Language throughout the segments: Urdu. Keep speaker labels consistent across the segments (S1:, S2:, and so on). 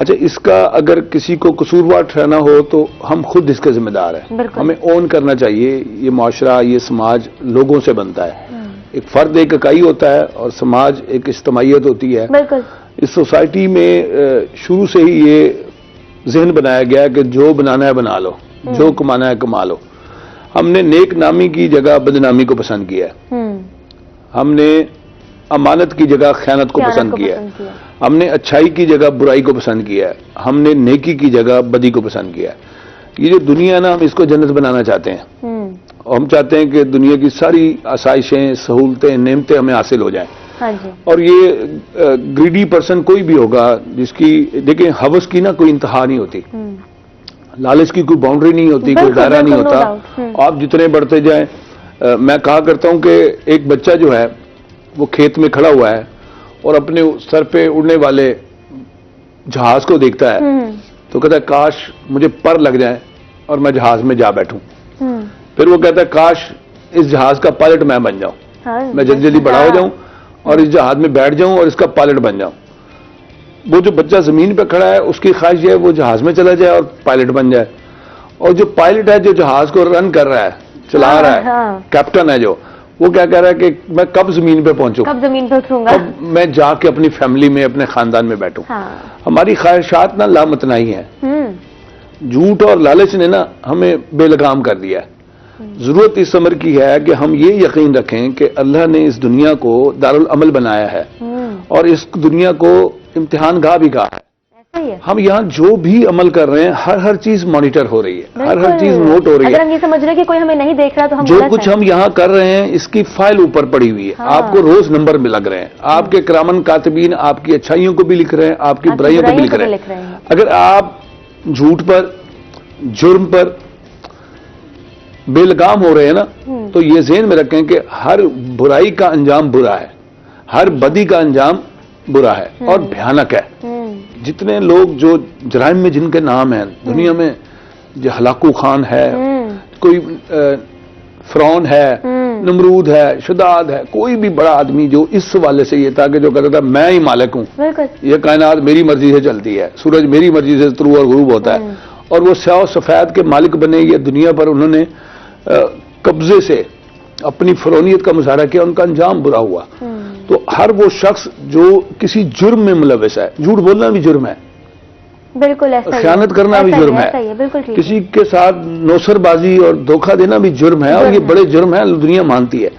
S1: اچھا اس کا اگر کسی کو قصوروار ٹھہرانا ہو تو ہم خود اس کے ذمہ دار ہیں. ہمیں اون کرنا چاہیے. یہ معاشرہ، یہ سماج لوگوں سے بنتا ہے. ایک فرد ایک اکائی ہوتا ہے اور سماج ایک اجتماعیت ہوتی ہے. اس سوسائٹی میں شروع سے ہی یہ ذہن بنایا گیا کہ جو بنانا ہے بنا لو، جو کمانا ہے کما لو. ہم نے نیک نامی کی جگہ بدنامی کو پسند کیا ہے. ہم نے امانت کی جگہ خیانت کو پسند کیا ہے. ہم نے اچھائی کی جگہ برائی کو پسند کیا ہے. ہم نے نیکی کی جگہ بدی کو پسند کیا ہے. یہ جو دنیا ہے نا، ہم اس کو جنت بنانا چاہتے ہیں. اور ہم چاہتے ہیں کہ دنیا کی ساری آسائشیں، سہولتیں، نعمتیں ہمیں حاصل ہو جائیں. اور یہ گریڈی پرسن کوئی بھی ہوگا جس کی، دیکھیں ہوس کی نا کوئی انتہا نہیں ہوتی، لالچ کی کوئی باؤنڈری نہیں ہوتی، کوئی دائرہ نہیں ہوتا. آپ جتنے بڑھتے جائیں، میں کہا کرتا ہوں کہ ایک بچہ جو ہے وہ کھیت میں کھڑا ہوا ہے اور اپنے سر پہ اڑنے والے جہاز کو دیکھتا ہے تو کہتا ہے کاش مجھے پر لگ جائے اور میں جہاز میں جا بیٹھوں. پھر وہ کہتا ہے کاش اس جہاز کا پائلٹ میں بن جاؤں، میں جلدی جلدی بڑا ہو جاؤں اور اس جہاز میں بیٹھ جاؤں اور اس کا پائلٹ بن جاؤں. وہ جو بچہ زمین پہ کھڑا ہے اس کی خواہش یہ ہے وہ جہاز میں چلا جائے اور پائلٹ بن جائے. اور جو پائلٹ ہے، جو جہاز کو رن کر رہا ہے، چلا رہا ہے، کیپٹن ہے جو، وہ کیا کہہ رہا ہے کہ میں کب زمین پہ پہنچوں،
S2: کب زمین پہ اتروں گا،
S1: کب میں جا کے اپنی فیملی میں، اپنے خاندان میں بیٹھوں. ہماری خواہشات نا لامتناہی ہیں. جھوٹ اور لالچ نے نا ہمیں بے لگام کر دیا ہے. ضرورت اس امر کی ہے کہ ہم یہ یقین رکھیں کہ اللہ نے اس دنیا کو دارالعمل بنایا ہے اور اس دنیا کو امتحان گاہ بھی کہا ہے. ہم یہاں جو بھی عمل کر رہے ہیں ہر چیز مانیٹر ہو رہی ہے، ہر چیز نوٹ ہو رہی ہے.
S2: اگر ہم یہ سمجھ رہے ہیں کہ کوئی ہمیں نہیں دیکھ رہا تو ہم
S1: جو کچھ ہم یہاں کر رہے ہیں اس کی فائل اوپر پڑی ہوئی ہے. آپ کو روز نمبر میں لگ رہے ہیں. آپ کے کرامن کاتبین آپ کی اچھائیوں کو بھی لکھ رہے ہیں، آپ کی برائیوں کو بھی لکھ رہے ہیں. اگر آپ جھوٹ پر، جرم پر بے لگام ہو رہے ہیں نا تو یہ ذہن میں رکھیں کہ ہر برائی کا انجام برا ہے، ہر بدی کا انجام برا ہے اور بھیانک ہے. جتنے لوگ جو جرائم میں جن کے نام ہیں دنیا میں، جو ہلاکو خان ہے، کوئی فرعون ہے، نمرود ہے، شداد ہے، کوئی بھی بڑا آدمی جو اس حوالے سے یہ تھا کہ جو کہتا تھا میں ہی مالک ہوں، یہ کائنات میری مرضی سے چلتی ہے، سورج میری مرضی سے طلوع اور غروب ہوتا ہے، اور وہ سیاہ و سفید کے مالک بنے. یہ دنیا پر انہوں نے قبضے سے اپنی فرعونیت کا مظاہرہ کیا، ان کا انجام برا ہوا. تو ہر وہ شخص جو کسی جرم میں ملوث ہے، جھوٹ بولنا بھی جرم ہے،
S2: بالکل ایسا،
S1: خیانت کرنا بھی جرم ہے، کسی کے ساتھ نوسر بازی اور دھوکہ دینا بھی جرم ہے، اور یہ بڑے جرم ہیں، دنیا مانتی ہے.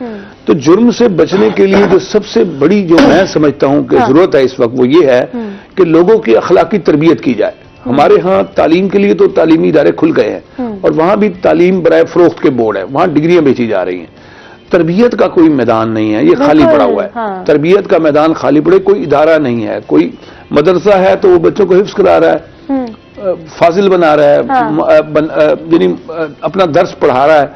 S1: تو جرم سے بچنے کے لیے جو سب سے بڑی جو میں سمجھتا ہوں کہ ضرورت ہے اس وقت وہ یہ ہے کہ لوگوں کی اخلاقی تربیت کی جائے. ہمارے ہاں تعلیم کے لیے تو تعلیمی ادارے کھل گئے ہیں اور وہاں بھی تعلیم برائے فروخت کے بورڈ ہے، وہاں ڈگریاں بیچی جا رہی ہیں. تربیت کا کوئی میدان نہیں ہے، یہ خالی پڑا ہوا ہے. تربیت کا میدان خالی پڑے، کوئی ادارہ نہیں ہے. کوئی مدرسہ ہے تو وہ بچوں کو حفظ کرا رہا ہے، فاضل بنا رہا ہے، یعنی اپنا درس پڑھا رہا ہے.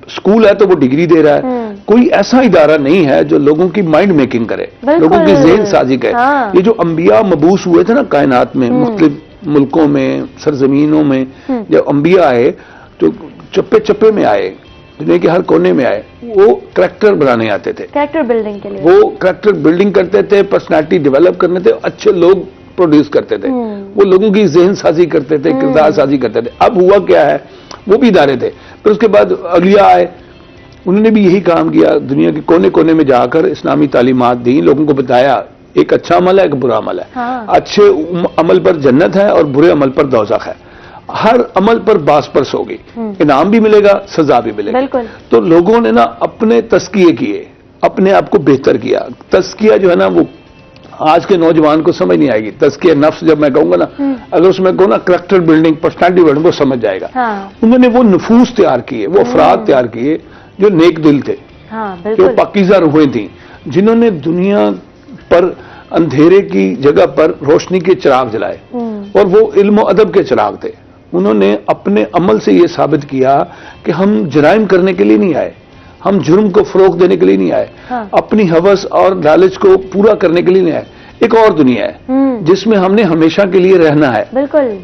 S1: اسکول ہے تو وہ ڈگری دے رہا ہے. کوئی ایسا ادارہ نہیں ہے جو لوگوں کی مائنڈ میکنگ کرے، لوگوں کی ذہن سازی کرے. یہ جو انبیاء مبعوث ہوئے تھے نا کائنات میں، مختلف ملکوں میں، سرزمینوں میں، جب انبیاء آئے تو چپے چپے میں آئے، دنیا کے ہر کونے میں آئے. وہ کریکٹر بنانے آتے تھے،
S2: کریکٹر بلڈنگ کے لیے،
S1: وہ کریکٹر بلڈنگ کرتے تھے، پرسنالٹی ڈیولپ کرنے تھے، اچھے لوگ پروڈیوس کرتے تھے، وہ لوگوں کی ذہن سازی کرتے تھے، کردار سازی کرتے تھے. اب ہوا کیا ہے، وہ بھی ادارے تھے. پھر اس کے بعد اولیاء آئے، انہوں نے بھی یہی کام کیا، دنیا کے کونے کونے میں جا کر اسلامی تعلیمات دی، لوگوں کو بتایا ایک اچھا عمل ہے، ایک برا عمل ہے. اچھے عمل پر جنت ہے اور برے عمل پر دوزخ ہے. ہر عمل پر باس پرس ہوگی، انعام بھی ملے گا، سزا بھی ملے گی. تو لوگوں نے نا اپنے تزکیے کیے، اپنے آپ کو بہتر کیا. تزکیہ جو ہے نا وہ آج کے نوجوان کو سمجھ نہیں آئے گی. تزکیہ نفس جب میں کہوں گا نا، اگر اس میں کہوں نا کریکٹر بلڈنگ، پرسنالٹی بلڈنگ، وہ سمجھ جائے گا. انہوں نے وہ نفوس تیار کیے، وہ افراد تیار کیے جو نیک دل تھے، جو پاکیزہ روحیں تھیں، جنہوں نے دنیا پر اندھیرے کی جگہ پر روشنی کے چراغ جلائے، اور وہ علم و ادب کے چراغ تھے. انہوں نے اپنے عمل سے یہ ثابت کیا کہ ہم جرائم کرنے کے لیے نہیں آئے، ہم جرم کو فروغ دینے کے لیے نہیں آئے، اپنی ہوس اور لالچ کو پورا کرنے کے لیے نہیں آئے. ایک اور دنیا ہے جس میں ہم نے ہمیشہ کے لیے رہنا ہے،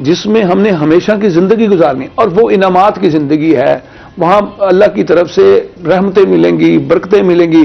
S1: جس میں ہم نے ہمیشہ کی زندگی گزارنی، اور وہ انعامات کی زندگی ہے. وہاں اللہ کی طرف سے رحمتیں ملیں گی، برکتیں ملیں گی.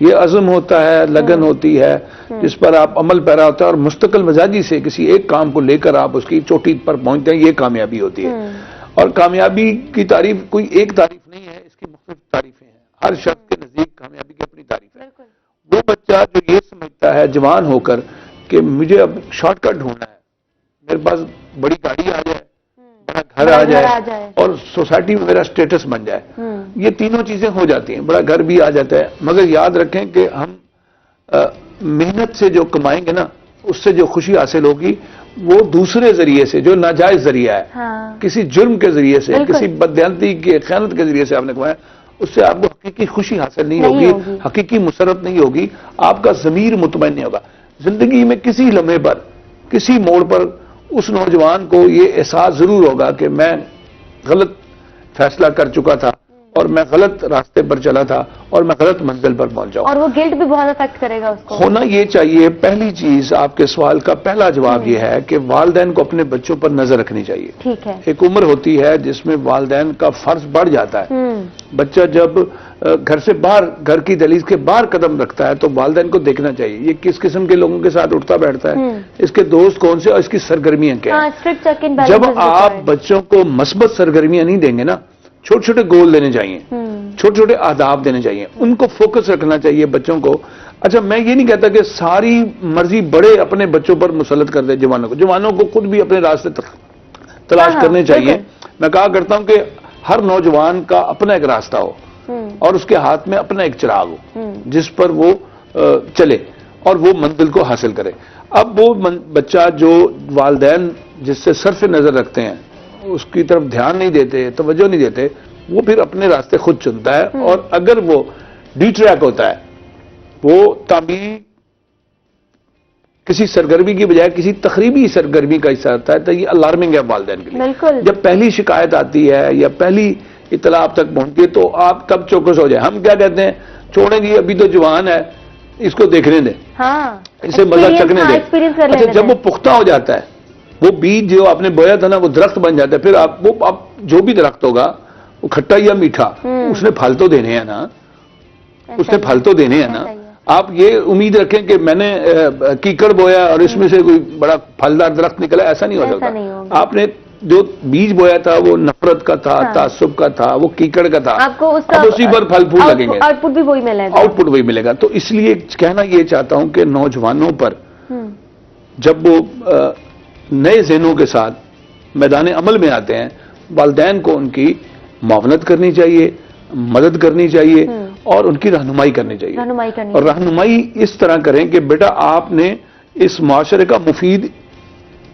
S1: یہ عزم ہوتا ہے, لگن ہوتی ہے, جس پر آپ عمل پیرا ہوتا ہے اور مستقل مزاجی سے کسی ایک کام کو لے کر آپ اس کی چوٹی پر پہنچتے ہیں, یہ کامیابی ہوتی ہے. اور کامیابی کی تعریف کوئی ایک تعریف نہیں ہے, اس کی مختلف تعریفیں ہیں. ہر شخص کے نزدیک کامیابی کی اپنی تعریف ہے. وہ بچہ جو یہ سمجھتا ہے جوان ہو کر کہ مجھے اب شارٹ کٹ ڈھونڈنا ہے, میرے پاس بڑی گاڑی آ جائے, بڑا گھر آ جائے اور سوسائٹی میں میرا سٹیٹس بن جائے, یہ تینوں چیزیں ہو جاتی ہیں, بڑا گھر بھی آ جاتا ہے. مگر یاد رکھیں کہ ہم محنت سے جو کمائیں گے نا, اس سے جو خوشی حاصل ہوگی وہ دوسرے ذریعے سے, جو ناجائز ذریعہ ہے, کسی جرم کے ذریعے سے, کسی بددیانتی کے خیانت کے ذریعے سے آپ نے کمایا, اس سے آپ کو حقیقی خوشی حاصل نہیں ہوگی, حقیقی مسرت نہیں ہوگی, آپ کا ضمیر مطمئن نہیں ہوگا. زندگی میں کسی لمحے پر, کسی موڑ پر اس نوجوان کو یہ احساس ضرور ہوگا کہ میں غلط فیصلہ کر چکا تھا اور میں غلط راستے پر چلا تھا اور میں غلط منزل پر پہنچا ہوں.
S2: اور وہ گلٹ بھی بہت افیکٹ کرے گا اس کو.
S1: ہونا یہ چاہیے. پہلی چیز آپ کے سوال کا پہلا جواب یہ ہے کہ والدین کو اپنے بچوں پر نظر رکھنی چاہیے.
S2: ٹھیک ہے.
S1: ایک عمر ہوتی ہے جس میں والدین کا فرض بڑھ جاتا ہے. بچہ جب گھر سے باہر, گھر کی دہلیز کے باہر قدم رکھتا ہے تو والدین کو دیکھنا چاہیے یہ کس قسم کے لوگوں کے ساتھ اٹھتا بیٹھتا ہے, اس کے دوست کون سے اور اس کی سرگرمیاں کیا ہیں. جب آپ بچوں کو مثبت سرگرمیاں نہیں دیں گے نا, چھوٹے چھوٹے گول دینے چاہیے, چھوٹے چھوٹے آداب دینے چاہیے, ان کو فوکس رکھنا چاہیے بچوں کو. اچھا میں یہ نہیں کہتا کہ ساری مرضی بڑے اپنے بچوں پر مسلط کر دیں جوانوں کو خود بھی اپنے راستے تلاش کرنے چاہیے. میں کہا کرتا ہوں کہ ہر نوجوان کا اپنا ایک راستہ ہو اور اس کے ہاتھ میں اپنا ایک چراغ ہو جس پر وہ چلے اور وہ منزل کو حاصل کرے. اب وہ بچہ جو والدین جس سے صرف نظر رکھتے ہیں, اس کی طرف دھیان نہیں دیتے, توجہ نہیں دیتے, وہ پھر اپنے راستے خود چنتا ہے. اور اگر وہ ڈی ٹریک ہوتا ہے, وہ تعمیری کسی سرگرمی کی بجائے کسی تخریبی سرگرمی کا حصہ ہوتا ہے, تو یہ الارمنگ ہے والدین کے لیے. جب پہلی شکایت آتی ہے یا پہلی اطلاع آپ تک پہنچتی ہے تو آپ کب چوکس ہو جائیں. ہم کیا کہتے ہیں, چھوڑیں گے ابھی تو جوان ہے, اس کو دیکھنے دیں, اسے مزہ چکنے دیں. اچھا جب وہ پختہ ہو جاتا ہے, وہ بیج جو آپ نے بویا تھا نا وہ درخت بن جاتا ہے, پھر آپ جو بھی درخت ہوگا وہ کھٹا یا میٹھا, اس نے پھل تو دینے ہیں نا, اس نے پھل تو دینے ہیں نا. آپ یہ امید رکھیں کہ میں نے کیکڑ بویا اور اس میں سے کوئی بڑا پھلدار درخت نکلا, ایسا نہیں ہو سکتا. آپ نے جو بیج بویا تھا وہ نفرت کا تھا, تعصب کا تھا, وہ کیکڑ کا تھا, اب اسی پر پھل پھول لگیں گے, آؤٹ پٹ بھی وہی ملے گا. تو اس لیے کہنا یہ چاہتا ہوں کہ نوجوانوں پر جب وہ نئے ذہنوں کے ساتھ میدان عمل میں آتے ہیں, والدین کو ان کی معاونت کرنی چاہیے, مدد کرنی چاہیے اور ان کی رہنمائی کرنی چاہیے. اور رہنمائی اس طرح کریں کہ بیٹا آپ نے اس معاشرے کا مفید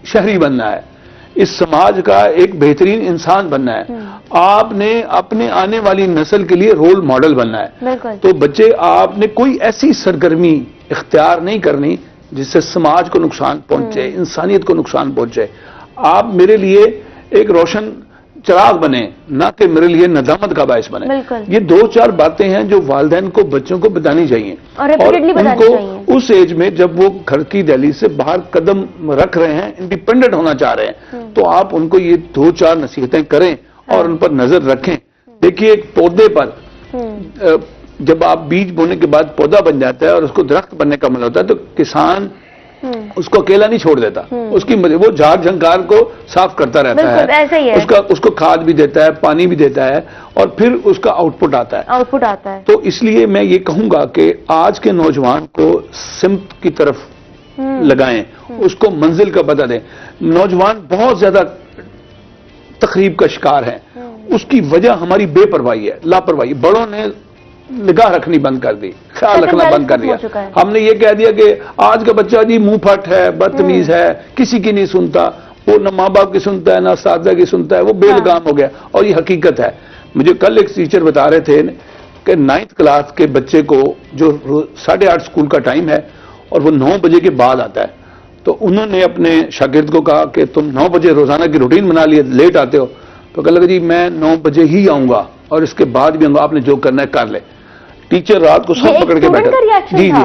S1: شہری بننا ہے, اس سماج کا ایک بہترین انسان بننا ہے, آپ نے اپنے آنے والی نسل کے لیے رول ماڈل بننا ہے. تو بچے آپ نے کوئی ایسی سرگرمی اختیار نہیں کرنی جس سے سماج کو نقصان پہنچے, انسانیت کو نقصان پہنچے. آپ میرے لیے ایک روشن چراغ بنے, نہ کہ میرے لیے ندامت کا باعث بنے. یہ دو چار باتیں ہیں جو والدین کو بچوں کو بتانی چاہیے, اور ان کو اس ایج میں جب وہ گھر کی دہلیز سے باہر قدم رکھ رہے ہیں, انڈیپینڈنٹ ہونا چاہ رہے ہیں, تو آپ ان کو یہ دو چار نصیحتیں کریں اور ان پر نظر رکھیں. دیکھیے ایک پودے پر جب آپ بیج بونے کے بعد پودا بن جاتا ہے اور اس کو درخت بننے کا عمل ہوتا ہے, تو کسان اس کو اکیلا نہیں چھوڑ دیتا, اس کی وہ جھاڑ جھنکار کو صاف کرتا رہتا ہے, اس کو کھاد بھی دیتا ہے, پانی بھی دیتا ہے, اور پھر اس کا آؤٹ پٹ آتا ہے. تو اس لیے میں یہ کہوں گا کہ آج کے نوجوان کو سمت کی طرف لگائیں, اس کو منزل کا پتہ دیں. نوجوان بہت زیادہ تخریب کا شکار ہیں, اس کی وجہ ہماری بے پرواہی ہے, لاپرواہی. بڑوں نے نگاہ رکھنی بند کر دی, خیال رکھنا بند کر دیا. ہم نے یہ کہہ دیا کہ آج کا بچہ جی منہ پھٹ ہے, بدتمیز ہے, کسی کی نہیں سنتا, وہ نہ ماں باپ کی سنتا ہے نہ اساتذہ کی سنتا ہے, وہ بے لگام ہو گیا. اور یہ حقیقت ہے. مجھے کل ایک ٹیچر بتا رہے تھے کہ 9th کلاس کے بچے کو جو 8:30 اسکول کا ٹائم ہے اور وہ 9 بجے کے بعد آتا ہے, تو انہوں نے اپنے شاگرد کو کہا کہ تم 9 بجے روزانہ کی روٹین بنا لیے, لیٹ آتے ہو. تو کہنے لگا جی میں 9 بجے ہی آؤں گا اور اس کے بعد بھی آؤں گا, آپ نے جو کرنا ہے کر لے. ٹیچر رات کو سب پکڑ کے بیٹھا. جی جی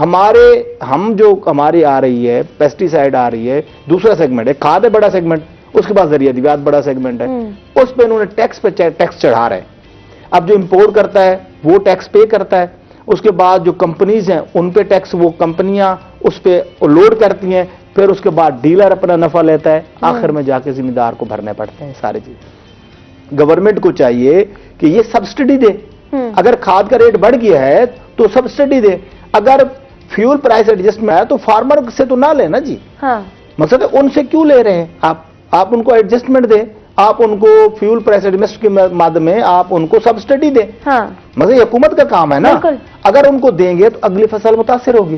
S3: ہم جو ہماری آ رہی ہے پیسٹیسائڈ آ رہی ہے، دوسرا سیگمنٹ ہے، کھاد ہے بڑا سیگمنٹ، اس کے بعد ذریعہ ادویات بڑا سیگمنٹ ہے، اس پہ انہوں نے ٹیکس چڑھا رہے ہیں. اب جو امپورٹ کرتا ہے وہ ٹیکس پے کرتا ہے، اس کے بعد جو کمپنیز ہیں ان پہ ٹیکس وہ کمپنیاں اس پہ لوڈ کرتی ہیں، پھر اس کے بعد ڈیلر اپنا نفع لیتا ہے، آخر میں جا کے ذمہ دار کو بھرنے پڑتے ہیں ساری چیز. گورنمنٹ کو چاہیے کہ یہ سبسڈی دے. اگر کھاد کا ریٹ بڑھ گیا ہے تو سبسڈی دے. اگر فیول پرائس ایڈجسٹمنٹ ہے تو فارمر سے تو نہ لے نا جی. مقصد ہے ان سے کیوں لے رہے ہیں آپ ان کو ایڈجسٹمنٹ دیں، آپ ان کو فیول پرائس ایڈجسٹ کے مد میں آپ ان کو سبسڈی دیں. مطلب یہ حکومت کا کام ہے نا. اگر ان کو دیں گے تو اگلی فصل متاثر ہوگی.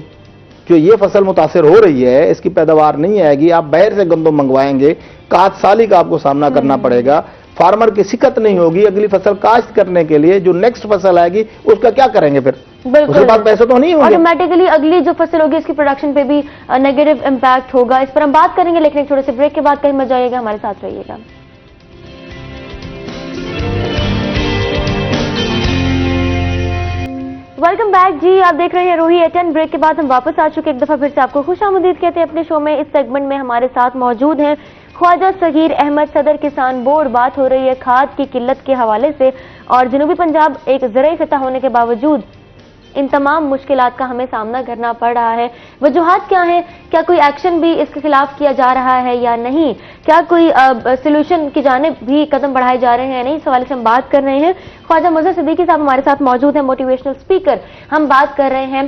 S3: جو یہ فصل متاثر ہو رہی ہے اس کی پیداوار نہیں آئے گی، آپ باہر سے گندم منگوائیں گے، کاشت سالی کا آپ کو سامنا کرنا پڑے گا، فارمر کی سکت نہیں ہوگی اگلی فصل کاشت کرنے کے لیے. جو نیکسٹ فصل آئے گی اس کا کیا کریں گے پھر؟ اس کے بعد پیسے تو نہیں ہوں گے.
S2: آٹومیٹکلی اگلی جو فصل ہوگی اس کی پروڈکشن پہ بھی نیگیٹو امپیکٹ ہوگا. اس پر ہم بات کریں گے لیکن ایک چھوٹے سے بریک کے بعد. کہیں مت جائیے گا، ہمارے ساتھ رہیے گا. ویلکم بیک جی، آپ دیکھ رہے ہیں روہی ایٹن. بریک کے بعد ہم واپس آ چکے. ایک دفعہ پھر سے آپ کو خوش آمدید کہتے ہیں اپنے شو میں. اس سیگمنٹ میں ہمارے ساتھ موجود ہیں خواجہ صغیر احمد، صدر کسان بورڈ. بات ہو رہی ہے کھاد کی قلت کے حوالے سے، اور جنوبی پنجاب ایک زرعی خطہ ہونے کے باوجود ان تمام مشکلات کا ہمیں سامنا کرنا پڑ رہا ہے. وجوہات کیا ہیں؟ کیا کوئی ایکشن بھی اس کے خلاف کیا جا رہا ہے یا نہیں؟ کیا کوئی سولوشن کی جانب بھی قدم بڑھائے جا رہے ہیں یا نہیں؟ اس حوالے سے ہم بات کر رہے ہیں. خواجہ مظہر صدیقی صاحب ہمارے ساتھ موجود ہیں، موٹیویشنل اسپیکر. ہم بات کر رہے ہیں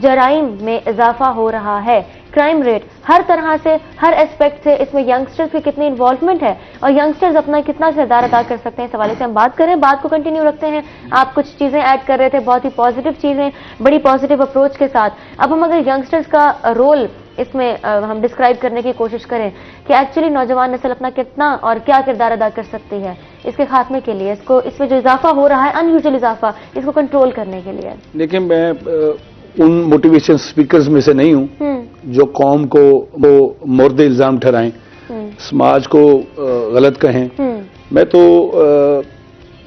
S2: جرائم میں اضافہ ہو رہا ہے، کرائم ریٹ ہر طرح سے، ہر اسپیکٹ سے. اس میں ینگسٹرز کی کتنی انوالومنٹ ہے اور ینگسٹرز اپنا کتنا کردار ادا کر سکتے ہیں، اس حوالے سے ہم بات کریں. بات کو کنٹینیو رکھتے ہیں. آپ کچھ چیزیں ایڈ کر رہے تھے، بہت ہی پازیٹیو چیزیں، بڑی پازیٹیو اپروچ کے ساتھ. اب ہم اگر ینگسٹرز کا رول اس میں ہم ڈسکرائب کرنے کی کوشش کریں کہ ایکچولی نوجوان نسل اپنا کتنا اور کیا کردار ادا کر سکتی ہے اس کے خاتمے کے لیے، اس میں جو اضافہ ہو رہا ہے ان یوزول اضافہ، اس کو کنٹرول کرنے کے لیے.
S1: لیکن میں ان موٹیویشن سپیکرز میں سے نہیں ہوں جو قوم کو وہ مورد الزام ٹھہرائیں، سماج کو غلط کہیں. میں تو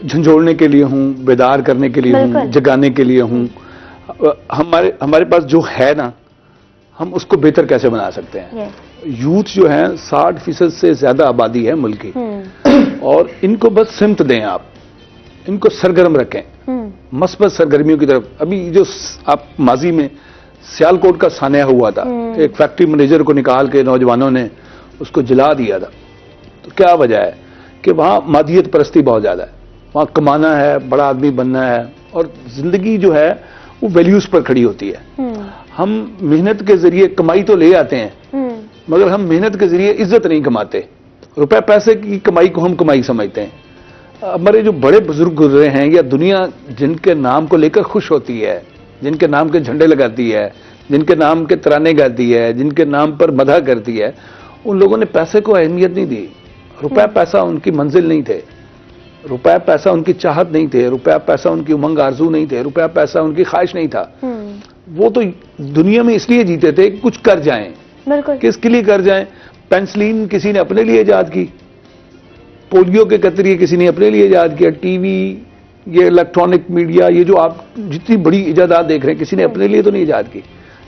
S1: جھنجھوڑنے کے لیے ہوں، بیدار کرنے کے لیے ہوں، جگانے کے لیے ہوں. ہمارے پاس جو ہے نا، ہم اس کو بہتر کیسے بنا سکتے ہیں. یوتھ جو ہے 60% سے زیادہ آبادی ہے ملک کی، اور ان کو بس سمت دیں، آپ ان کو سرگرم رکھیں مثبت سرگرمیوں کی طرف. ابھی جو آپ ماضی میں سیالکوٹ کا سانحہ ہوا تھا، ایک فیکٹری مینیجر کو نکال کے نوجوانوں نے اس کو جلا دیا تھا. تو کیا وجہ ہے کہ وہاں مادیت پرستی بہت زیادہ ہے، وہاں کمانا ہے، بڑا آدمی بننا ہے، اور زندگی جو ہے وہ ویلیوز پر کھڑی ہوتی ہے. ہم محنت کے ذریعے کمائی تو لے آتے ہیں، مگر ہم محنت کے ذریعے عزت نہیں کماتے. روپے پیسے کی کمائی کو ہم کمائی سمجھتے ہیں. ہمارے جو بڑے بزرگ گزرے ہیں، یا دنیا جن کے نام کو لے کر خوش ہوتی ہے، جن کے نام کے جھنڈے لگاتی ہے، جن کے نام کے ترانے گاتی ہے، جن کے نام پر مدح کرتی ہے، ان لوگوں نے پیسے کو اہمیت نہیں دی. روپے پیسہ ان کی منزل نہیں تھے، روپے پیسہ ان کی چاہت نہیں تھے، روپے پیسہ ان کی امنگ آرزو نہیں تھے، روپے پیسہ ان کی خواہش نہیں تھا. وہ تو دنیا میں اس لیے جیتے تھے کہ کچھ کر جائیں. کس کے لیے کر جائیں؟ پینسلین کسی نے اپنے لیے ایجاد کی، پولیو کے قطریے کسی نے اپنے لیے ایجاد کیا، ٹی وی، یہ الیکٹرانک میڈیا، یہ جو آپ جتنی بڑی ایجادات دیکھ رہے ہیں کسی نے اپنے لیے تو نہیں ایجاد کی.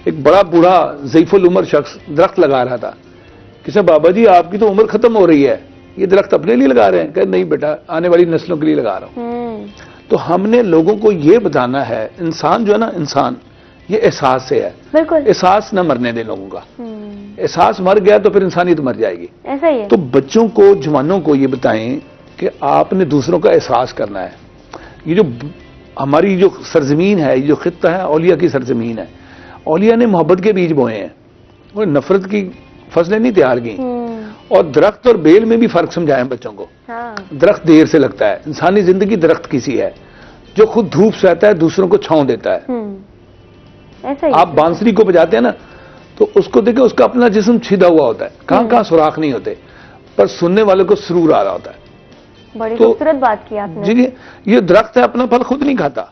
S1: ایک بڑا بوڑھا ضعیف العمر شخص درخت لگا رہا تھا. کسی بابا جی آپ کی تو عمر ختم ہو رہی ہے، یہ درخت اپنے لیے لگا رہے ہیں؟ کہ نہیں بیٹا، آنے والی نسلوں کے لیے لگا رہا ہوں. تو ہم نے لوگوں کو یہ بتانا ہے، انسان جو ہے نا، انسان یہ احساس سے ہے. احساس نہ مرنے دیں لوگوں کا. احساس مر گیا تو پھر انسانیت مر جائے گی.
S2: ایسا ہی ہے.
S1: تو بچوں کو، جوانوں کو یہ بتائیں کہ آپ نے دوسروں کا احساس کرنا ہے. یہ جو ہماری جو سرزمین ہے، یہ جو خطہ ہے، اولیاء کی سرزمین ہے. اولیاء نے محبت کے بیج بوئے ہیں، وہ نفرت کی فصلیں نہیں تیار کی. اور درخت اور بیل میں بھی فرق سمجھائیں بچوں کو. درخت دیر سے لگتا ہے. انسانی زندگی درخت کسی ہے جو خود دھوپ سے آتا ہے، دوسروں کو چھاؤں دیتا ہے. آپ بانسری کو بجاتے ہیں نا، تو اس کو دیکھیں، اس کا اپنا جسم چھدا ہوا ہوتا ہے، کہاں کہاں سوراخ نہیں ہوتے، پر سننے والے کو سرور آ رہا ہوتا ہے.
S2: بڑی خوبصورت بات کی آپ نے.
S1: جی، یہ درخت ہے، اپنا پھل خود نہیں کھاتا،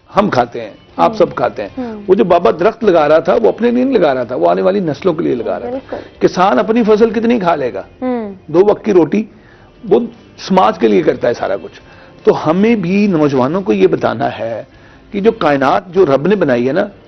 S1: ہم کھاتے ہیں، آپ سب کھاتے ہیں. وہ جو بابا درخت لگا رہا تھا وہ اپنے لیے نہیں لگا رہا تھا، وہ آنے والی نسلوں کے لیے لگا رہا تھا. کسان اپنی فصل کتنی کھا لے گا؟ 2 وقت کی روٹی. وہ سماج کے لیے کرتا ہے سارا کچھ. تو ہمیں بھی نوجوانوں کو یہ بتانا ہے کہ جو کائنات جو رب نے بنائی ہے نا،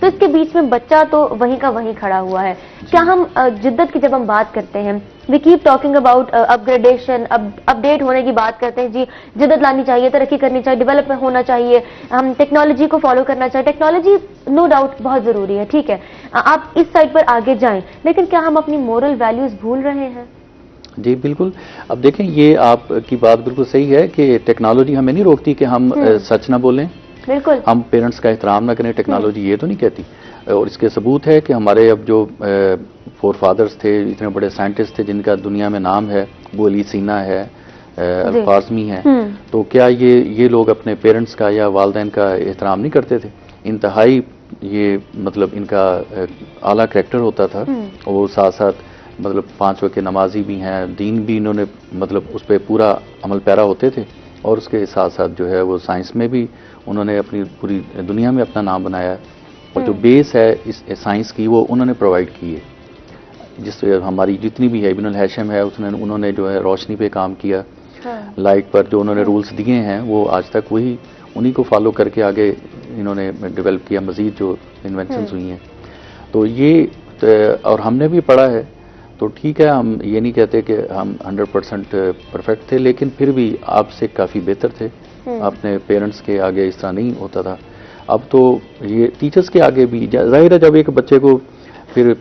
S2: تو اس کے بیچ میں بچہ تو وہیں کا وہیں کھڑا ہوا ہے. کیا ہم جدت کی جب ہم بات کرتے ہیں, we keep talking about upgradation, update ہونے کی بات کرتے ہیں, جی جدت لانی چاہیے, ترقی کرنی چاہیے, ڈیولپمنٹ ہونا چاہیے, ہم ٹیکنالوجی کو فالو کرنا چاہیے. ٹیکنالوجی نو ڈاؤٹ بہت ضروری ہے, ٹھیک ہے, آپ اس سائڈ پر آگے جائیں, لیکن کیا ہم اپنی مورل ویلیوز بھول رہے ہیں؟
S4: جی بالکل. اب دیکھیں, یہ آپ کی بات بالکل صحیح ہے کہ ٹیکنالوجی ہمیں نہیں روکتی کہ ہم سچ نہ بولیں,
S2: بالکل,
S4: ہم پیرنٹس کا احترام نہ کریں. ٹیکنالوجی یہ تو نہیں کہتی, اور اس کے ثبوت ہے کہ ہمارے اب جو فور فادرز تھے, اتنے بڑے سائنٹسٹ تھے جن کا دنیا میں نام ہے, وہ علی سینا ہے, الخوارزمی ہے, تو کیا یہ لوگ اپنے پیرنٹس کا یا والدین کا احترام نہیں کرتے تھے؟ انتہائی یہ مطلب ان کا اعلیٰ کریکٹر ہوتا تھا, اور وہ ساتھ ساتھ مطلب 5 وقت کے نمازی بھی ہیں, دین بھی انہوں نے مطلب اس پہ پورا عمل پیرا ہوتے تھے, اور اس کے ساتھ ساتھ جو ہے وہ سائنس میں بھی انہوں نے اپنی پوری دنیا میں اپنا نام بنایا ہے, اور جو بیس ہے اس سائنس کی وہ انہوں نے پرووائڈ کی ہے. جس ہماری جتنی بھی ہے, ابن الہیثم ہے, انہوں نے جو ہے روشنی پہ کام کیا, لائٹ پر جو انہوں نے رولز دیے ہیں وہ آج تک وہی انہی کو فالو کر کے آگے انہوں نے ڈیولپ کیا مزید جو انوینشنز ہوئی ہیں. تو یہ اور ہم نے بھی پڑھا ہے, تو ٹھیک ہے, ہم یہ نہیں کہتے کہ ہم 100% پرفیکٹ تھے, لیکن پھر بھی آپ سے کافی بہتر تھے. اپنے پیرنٹس کے آگے اس طرح نہیں ہوتا تھا. اب تو یہ ٹیچرز کے آگے بھی ظاہر ہے, جب ایک بچے کو پھر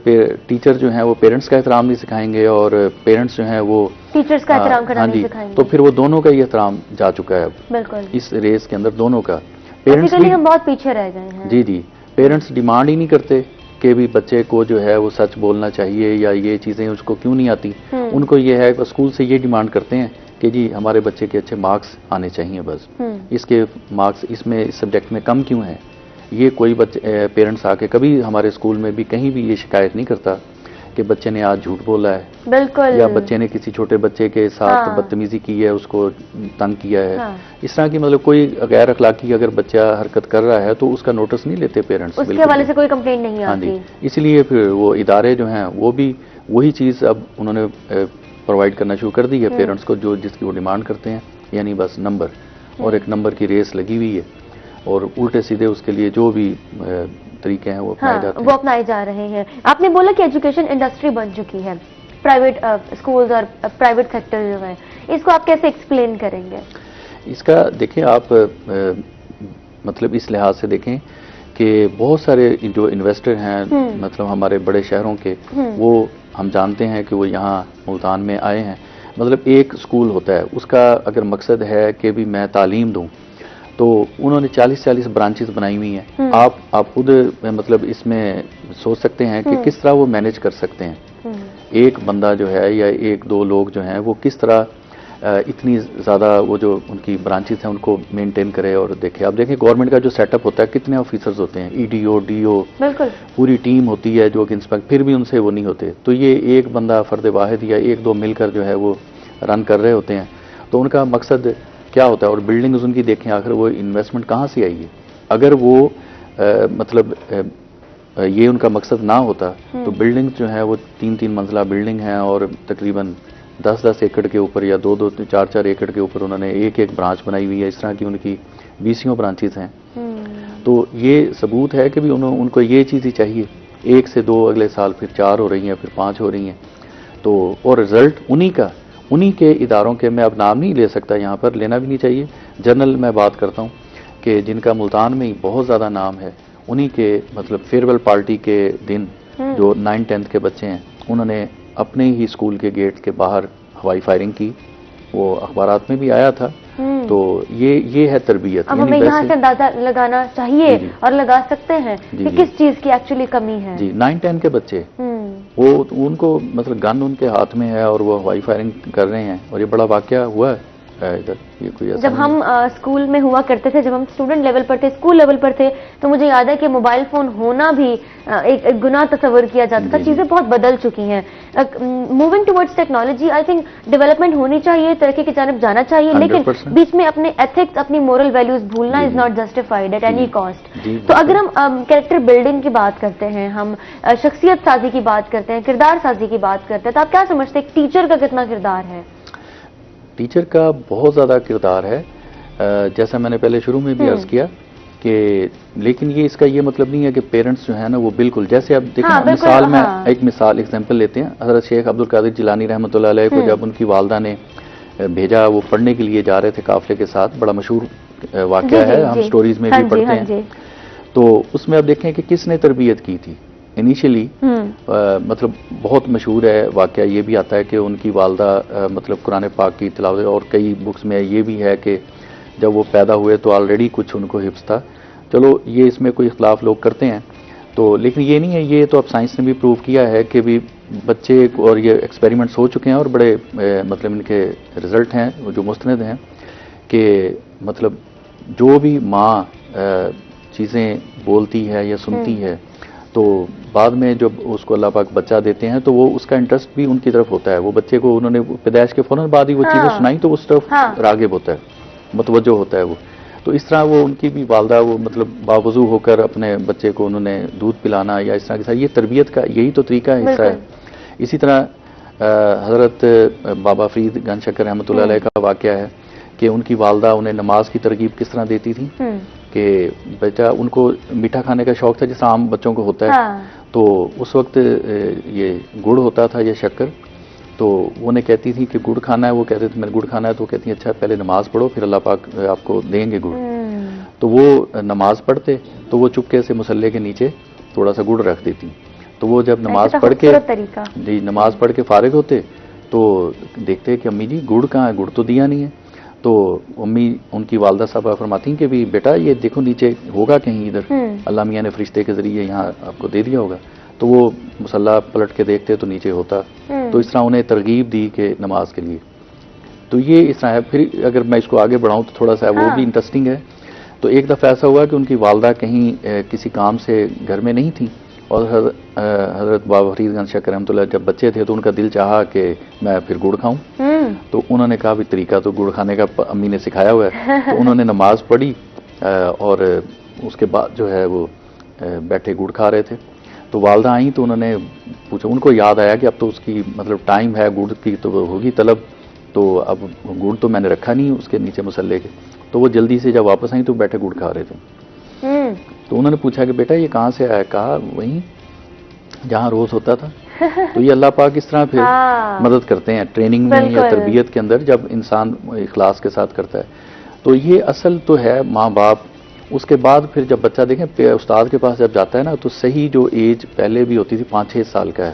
S4: ٹیچر جو ہیں وہ پیرنٹس کا احترام نہیں سکھائیں گے, اور پیرنٹس جو ہیں وہ
S2: ٹیچرز کا احترام کرنا نہیں سکھائیں گے,
S4: تو پھر وہ دونوں کا ہی احترام جا چکا ہے اب.
S2: بالکل,
S4: اس ریس کے اندر دونوں کا.
S2: پیرنٹس ہم بہت پیچھے رہ گئے ہیں.
S4: جی, پیرنٹس ڈیمانڈ ہی نہیں کرتے کہ بھی بچے کو جو ہے وہ سچ بولنا چاہیے, یا یہ چیزیں اس کو کیوں نہیں آتی. ان کو یہ ہے کہ اسکول سے یہ ڈیمانڈ کرتے ہیں کہ جی ہمارے بچے کے اچھے مارکس آنے چاہیے, بس اس کے مارکس اس میں اس سبجیکٹ میں کم کیوں ہیں. یہ کوئی پیرنٹس آ کے کبھی ہمارے اسکول میں بھی کہیں بھی یہ شکایت نہیں کرتا کہ بچے نے آج جھوٹ بولا ہے,
S2: بالکل,
S4: یا بچے نے کسی چھوٹے بچے کے ساتھ بدتمیزی کی ہے, اس کو تنگ کیا ہے. اس طرح کی مطلب کوئی غیر اخلاقی اگر بچہ حرکت کر رہا ہے تو اس کا نوٹس نہیں لیتے پیرنٹس,
S2: اس کے حوالے سے کوئی کمپلینٹ نہیں آتی.
S4: ہاں جی, اس لیے پھر وہ ادارے جو ہیں وہ بھی وہی چیز اب انہوں نے پرووائڈ کرنا شروع کر دی ہے پیرنٹس کو, جس کی وہ ڈیمانڈ کرتے ہیں, یعنی بس نمبر, اور ایک نمبر کی ریس لگی ہوئی ہے, اور الٹے سیدھے اس کے لیے جو بھی طریقے ہیں وہ اپنائے جاتے ہیں,
S2: وہ اپنائے جا رہے ہیں. آپ نے بولا کہ ایجوکیشن انڈسٹری بن چکی ہے, پرائیویٹ اسکولز اور پرائیویٹ سیکٹر جو ہے, اس کو آپ کیسے ایکسپلین کریں گے؟
S4: اس کا دیکھیں آپ مطلب اس لحاظ سے دیکھیں کہ بہت سارے جو انویسٹر ہیں مطلب ہمارے بڑے شہروں کے, وہ ہم جانتے ہیں کہ وہ یہاں ملتان میں آئے ہیں. مطلب ایک اسکول ہوتا ہے, اس کا اگر مقصد ہے کہ بھی میں تعلیم دوں, تو انہوں نے 40 برانچز بنائی ہوئی ہیں. آپ خود مطلب اس میں سوچ سکتے ہیں کہ کس طرح وہ مینیج کر سکتے ہیں. ایک بندہ جو ہے یا 1-2 لوگ جو ہیں وہ کس طرح اتنی زیادہ وہ جو ان کی برانچز ہیں ان کو مینٹین کرے اور دیکھے. آپ دیکھیں گورنمنٹ کا جو سیٹ اپ ہوتا ہے, کتنے آفیسرز ہوتے ہیں, EDO, DO,
S2: بالکل,
S4: پوری ٹیم ہوتی ہے جو کہ انسپیکٹ, پھر بھی ان سے وہ نہیں ہوتے. تو یہ ایک بندہ فرد واحد یا 1-2 مل کر جو ہے وہ رن کر رہے ہوتے ہیں. تو ان کا مقصد کیا ہوتا ہے, اور بلڈنگز ان کی دیکھیں آخر وہ انویسٹمنٹ کہاں سے آئی ہے. اگر وہ مطلب یہ ان کا مقصد نہ ہوتا تو بلڈنگ جو ہے وہ 3 منزلہ بلڈنگ ہیں, اور تقریباً 10 ایکڑ کے اوپر یا 2 4 ایکڑ کے اوپر انہوں نے ایک برانچ بنائی ہوئی ہے. اس طرح کی ان کی 20 برانچز ہیں. تو یہ ثبوت ہے کہ بھی ان کو یہ چیز ہی چاہیے, 1 سے 2 اگلے سال پھر 4 ہو رہی ہیں, پھر 5 ہو رہی ہیں. تو اور رزلٹ انہی کے اداروں کے, میں اب نام نہیں لے سکتا یہاں پر, لینا بھی نہیں چاہیے, جنرل میں بات کرتا ہوں کہ جن کا ملتان میں ہی بہت زیادہ نام ہے, انہی کے مطلب فیئرویل پارٹی کے دن جو 9th-10th کے بچے ہیں, انہوں نے اپنے ہی اسکول کے گیٹ کے باہر ہوائی فائرنگ کی. وہ اخبارات میں بھی آیا تھا. تو یہ ہے تربیت.
S2: اب ہمیں یہاں سے اندازہ لگانا چاہیے اور لگا سکتے ہیں کہ کس چیز کی ایکچولی کمی ہے.
S4: جی 9th-10th کے بچے, وہ ان کو مطلب گن ان کے ہاتھ میں ہے اور وہ ہوائی فائرنگ کر رہے ہیں, اور یہ بڑا واقعہ ہوا ہے ادھر. یہ کوئی
S2: جب ہم اسکول میں ہوا کرتے تھے, جب ہم اسٹوڈنٹ لیول پر تھے, اسکول لیول پر تھے, تو مجھے یاد ہے کہ موبائل فون ہونا بھی ایک گناہ تصور کیا جاتا تھا. چیزیں بہت بدل چکی ہیں. Moving towards technology, I think development ہونی چاہیے, ترقی کی جانب جانا چاہیے, لیکن بیچ میں اپنے ایتھکس, اپنی مورل ویلیوز بھولنا is not justified at any cost. تو اگر ہم کیریکٹر بلڈنگ کی بات کرتے ہیں, ہم شخصیت سازی کی بات کرتے ہیں, کردار سازی کی بات کرتے ہیں, تو آپ کیا سمجھتے ہیں ٹیچر کا کتنا کردار ہے؟
S4: ٹیچر کا بہت زیادہ کردار ہے. جیسا میں نے پہلے شروع میں بھی عرض کیا کہ لیکن یہ اس کا یہ مطلب نہیں ہے کہ پیرنٹس جو ہے نا وہ بالکل جیسے اب دیکھیں
S2: ہاں، بالکل،
S4: مثال میں
S2: ہاں۔
S4: ایک مثال ایگزامپل لیتے ہیں. حضرت شیخ عبد القادر جیلانی رحمۃ اللہ علیہ کو جب ان کی والدہ نے بھیجا، وہ پڑھنے کے لیے جا رہے تھے قافلے کے ساتھ، بڑا مشہور واقعہ ہے، ہم سٹوریز میں بھی پڑھتے ہیں. تو اس میں اب دیکھیں کہ کس نے تربیت کی تھی انیشلی. مطلب بہت مشہور ہے واقعہ، یہ بھی آتا ہے کہ ان کی والدہ مطلب قرآن پاک کی تلاوت، اور کئی بکس میں یہ بھی ہے کہ جب وہ پیدا ہوئے تو آلریڈی کچھ ان کو حفظ تھا. چلو یہ اس میں کوئی اختلاف لوگ کرتے ہیں تو، لیکن یہ نہیں ہے، یہ تو اب سائنس نے بھی پروو کیا ہے کہ بھی بچے، اور یہ ایکسپیریمنٹس ہو چکے ہیں اور بڑے مطلب ان کے رزلٹ ہیں جو مستند ہیں کہ مطلب جو بھی ماں چیزیں بولتی ہے یا سنتی ہے تو بعد میں جب اس کو اللہ پاک بچہ دیتے ہیں تو وہ اس کا انٹرسٹ بھی ان کی طرف ہوتا ہے. وہ بچے کو انہوں نے پیدائش کے فوراً بعد ہی وہ چیزیں سنائی تو اس طرف راغب ہوتا ہے، متوجہ ہوتا ہے وہ. تو اس طرح وہ ان کی بھی والدہ وہ مطلب باوضو ہو کر اپنے بچے کو انہوں نے دودھ پلانا یا اس طرح کے ساتھ، یہ تربیت کا یہی تو طریقہ حصہ ہے. اسی طرح حضرت بابا فرید گنج شکر رحمۃ اللہ علیہ کا واقعہ ہے کہ ان کی والدہ انہیں نماز کی ترغیب کس طرح دیتی تھی کہ بیٹا، ان کو میٹھا کھانے کا شوق تھا جیسا عام بچوں کو ہوتا ہے. تو اس وقت یہ گڑ ہوتا تھا یا شکر، تو وہ انہیں کہتی تھی کہ گڑ کھانا ہے، وہ کہتے تھے میں نے گڑ کھانا ہے، تو وہ کہتی ہیں اچھا پہلے نماز پڑھو پھر اللہ پاک آپ کو دیں گے گڑ. تو وہ نماز پڑھتے تو وہ چپکے سے مصلے کے نیچے تھوڑا سا گڑ رکھ دیتی. تو وہ جب نماز پڑھ کے جی نماز پڑھ کے فارغ ہوتے تو دیکھتے کہ امی جی گڑ کہاں ہے، گڑ تو دیا نہیں ہے. تو امی ان کی والدہ صاحبہ فرماتی ہیں کہ بھی بیٹا یہ دیکھو نیچے ہوگا کہیں ادھر، اللہ میاں نے فرشتے کے ذریعے یہاں آپ کو دے دیا ہوگا. تو وہ مصلی پلٹ کے دیکھتے تو نیچے ہوتا. تو اس طرح انہیں ترغیب دی کہ نماز کے لیے. تو یہ اس طرح ہے. پھر اگر میں اس کو آگے بڑھاؤں تو تھوڑا سا وہ بھی انٹرسٹنگ ہے. تو ایک دفعہ ایسا ہوا کہ ان کی والدہ کہیں کسی کام سے گھر میں نہیں تھیں، اور حضرت بابا فرید گنج شکر رحمۃ اللہ جب بچے تھے تو ان کا دل چاہا کہ میں پھر گڑ کھاؤں. تو انہوں نے کہا بھی طریقہ تو گڑ کھانے کا امی نے سکھایا ہوا ہے. تو انہوں نے نماز پڑھی اور اس کے بعد جو ہے وہ بیٹھے گڑ کھا رہے تھے. تو والدہ آئیں تو انہوں نے پوچھا، ان کو یاد آیا کہ اب تو اس کی مطلب ٹائم ہے گڑ کی تو ہوگی طلب، تو اب گڑ تو میں نے رکھا نہیں اس کے نیچے مصلے کے. تو وہ جلدی سے جب واپس آئیں تو بیٹھے گڑ کھا رہے تھے. تو انہوں نے پوچھا کہ بیٹا یہ کہاں سے آیا؟ کہا وہیں جہاں روز ہوتا تھا. تو یہ اللہ پاک اس طرح پھر مدد کرتے ہیں ٹریننگ میں یا تربیت کے اندر جب انسان اخلاص کے ساتھ کرتا ہے. تو یہ اصل تو ہے ماں باپ. اس کے بعد پھر جب بچہ دیکھیں استاد کے پاس جب جاتا ہے نا تو صحیح جو ایج پہلے بھی ہوتی تھی 5-6 سال کا ہے،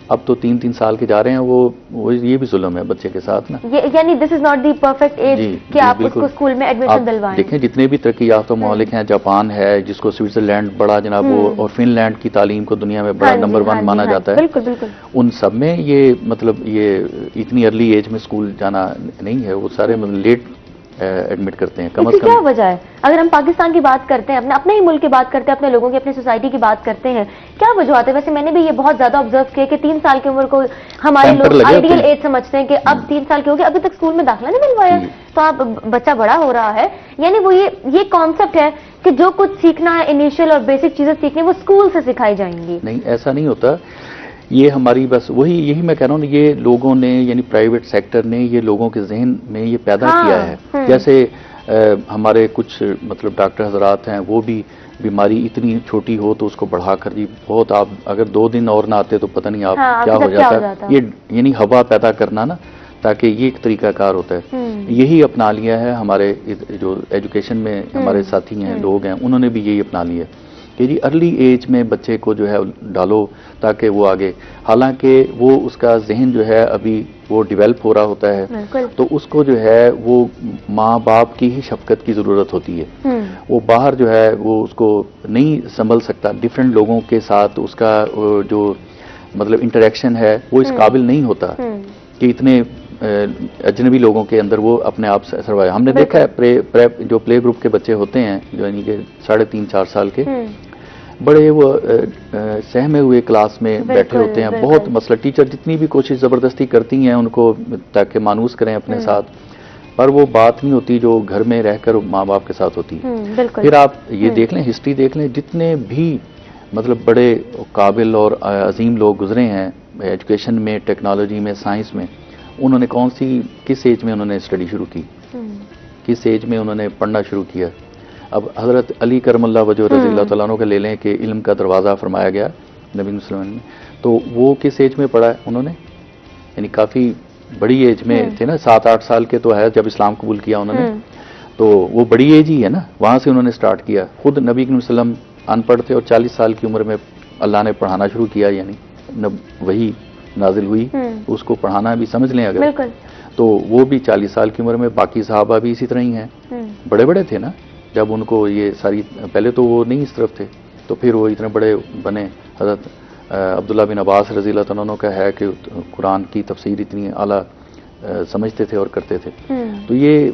S4: اب تو 3-3 سال کے جا رہے ہیں. وہ یہ بھی ظلم ہے بچے کے ساتھ نا.
S2: یعنی this is not the perfect age کہ آپ اس کو اسکول میں ایڈمیشن دلوائیں.
S4: دیکھیں جتنے بھی ترقی یافتہ ممالک ہیں، جاپان ہے جس کو سوئٹزرلینڈ بڑا جناب وہ، اور فن لینڈ کی تعلیم کو دنیا میں بڑا نمبر 1 مانا جاتا ہے.
S2: بالکل بالکل.
S4: ان سب میں یہ مطلب یہ اتنی ارلی ایج میں اسکول جانا نہیں ہے. وہ سارے مطلب لیٹ ایڈمٹ کرتے ہیں. کم از کم
S2: کیا وجہ ہے؟ اگر ہم پاکستان کی بات کرتے ہیں، اپنے ہی ملک کی بات کرتے ہیں، اپنے لوگوں کی، اپنی سوسائٹی کی بات کرتے ہیں، کیا وجوہات ہے؟ ویسے میں نے بھی یہ بہت زیادہ آبزرو کیا کہ 3 سال کی عمر کو ہمارے لوگ آئیڈیل ایج سمجھتے ہیں کہ اب 3 سال کے ہو گئے ابھی تک اسکول میں داخلہ نہیں ملوایا تو آپ بچہ بڑا ہو رہا ہے. یعنی وہ یہ کانسیپٹ ہے کہ جو کچھ سیکھنا ہے انیشیل اور بیسک چیزیں سیکھنی وہ اسکول سے سکھائی جائیں گی.
S4: نہیں، ایسا نہیں ہوتا. یہ ہماری بس یہی میں کہہ رہا ہوں، یہ لوگوں نے یعنی پرائیویٹ سیکٹر نے یہ لوگوں کے ذہن میں یہ پیدا کیا ہے. جیسے ہمارے کچھ مطلب ڈاکٹر حضرات ہیں، وہ بھی بیماری اتنی چھوٹی ہو تو اس کو بڑھا کر جی بہت آپ اگر 2 دن اور نہ آتے تو پتہ نہیں آپ کیا ہو جاتا ہے. یہ یعنی ہوا پیدا کرنا نا، تاکہ یہ ایک طریقہ کار ہوتا ہے. یہی اپنا لیا ہے ہمارے جو ایجوکیشن میں ہمارے ساتھی ہیں لوگ ہیں، انہوں نے بھی یہی اپنا لیا کہ جی ارلی ایج میں بچے کو جو ہے ڈالو تاکہ وہ آگے، حالانکہ وہ اس کا ذہن جو ہے ابھی وہ ڈیولپ ہو رہا ہوتا ہے تو اس کو جو ہے وہ ماں باپ کی ہی شفقت کی ضرورت ہوتی ہے. وہ باہر جو ہے وہ اس کو نہیں سنبھل سکتا، ڈفرینٹ لوگوں کے ساتھ اس کا جو مطلب انٹریکشن ہے وہ اس قابل نہیں ہوتا کہ اتنے اجنبی لوگوں کے اندر وہ اپنے آپ سے سروائے. ہم نے دیکھا ہے جو پلے گروپ کے بچے ہوتے ہیں جو یعنی کہ 3.5-4 سال کے، بڑے وہ سہمے ہوئے کلاس میں بیٹھے ہوتے ہیں. بہت مسئلہ ٹیچر جتنی بھی کوشش زبردستی کرتی ہیں ان کو تاکہ مانوس کریں اپنے ساتھ، پر وہ بات نہیں ہوتی جو گھر میں رہ کر ماں باپ کے ساتھ ہوتی. پھر آپ یہ دیکھ لیں، ہسٹری دیکھ لیں، جتنے بھی مطلب بڑے قابل اور عظیم لوگ گزرے ہیں ایجوکیشن میں، ٹیکنالوجی میں، سائنس میں، انہوں نے کس ایج میں انہوں نے اسٹڈی شروع کی، کس ایج میں انہوں نے پڑھنا شروع کیا. اب حضرت علی کرم اللہ وجہ رضی اللہ تعالیٰ عنہ کا لے لیں کہ علم کا دروازہ فرمایا گیا نبی مسلمان نے، تو وہ کس ایج میں پڑھا ہے انہوں نے؟ یعنی کافی بڑی ایج میں تھے نا، 7-8 سال کے تو ہے جب اسلام قبول کیا انہوں نے، تو وہ بڑی ایج ہی ہے نا، وہاں سے انہوں نے سٹارٹ کیا. خود نبی کریم صلی اللہ علیہ وسلم ان پڑھ تھے اور 40 سال کی عمر میں اللہ نے پڑھانا شروع کیا، یعنی وہی نازل ہوئی، اس کو پڑھانا بھی سمجھ لیں اگر، تو وہ بھی 40 سال کی عمر میں، باقی صحابہ بھی اسی طرح ہی ہیں، بڑے بڑے تھے نا جب ان کو یہ ساری، پہلے تو وہ نہیں اس طرف تھے، تو پھر وہ اتنے بڑے بنے. حضرت عبداللہ بن عباس رضی اللہ تعالیٰ عنہ کا ہے کہ قرآن کی تفسیر اتنی اعلیٰ سمجھتے تھے اور کرتے تھے. تو یہ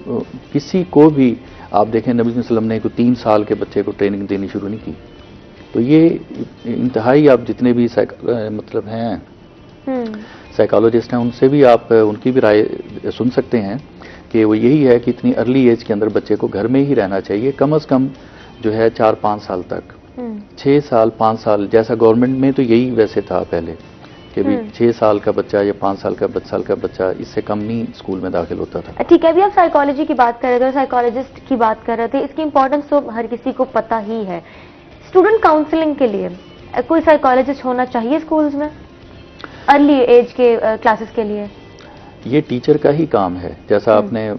S4: کسی کو بھی آپ دیکھیں نبی صلی اللہ علیہ وسلم نے کوئی 3 سال کے بچے کو ٹریننگ دینی شروع نہیں کی. تو یہ انتہائی، آپ جتنے بھی مطلب ہیں سائیکالوجسٹ ہیں ان سے بھی آپ ان کی بھی رائے سن سکتے ہیں کہ وہ یہی ہے کہ اتنی ارلی ایج کے اندر بچے کو گھر میں ہی رہنا چاہیے، کم از کم جو ہے 4-5 سال تک، 6 سال 5 سال، جیسا گورنمنٹ میں تو یہی ویسے تھا پہلے کہ بھی 6 سال کا بچہ یا 5 سال کا بچہ اس سے کم نہیں اسکول میں داخل ہوتا تھا.
S2: ٹھیک ہے، ابھی آپ سائیکالوجی کی بات کر رہے تھے، سائیکالوجسٹ کی بات کر رہے تھے، اس کی امپورٹنس تو ہر کسی کو پتہ ہی ہے. اسٹوڈنٹ کاؤنسلنگ کے لیے کوئی سائیکالوجسٹ ہونا چاہیے اسکولز میں ارلی ایج کے کلاسز کے لیے؟
S4: یہ ٹیچر کا ہی کام ہے، جیسا آپ نے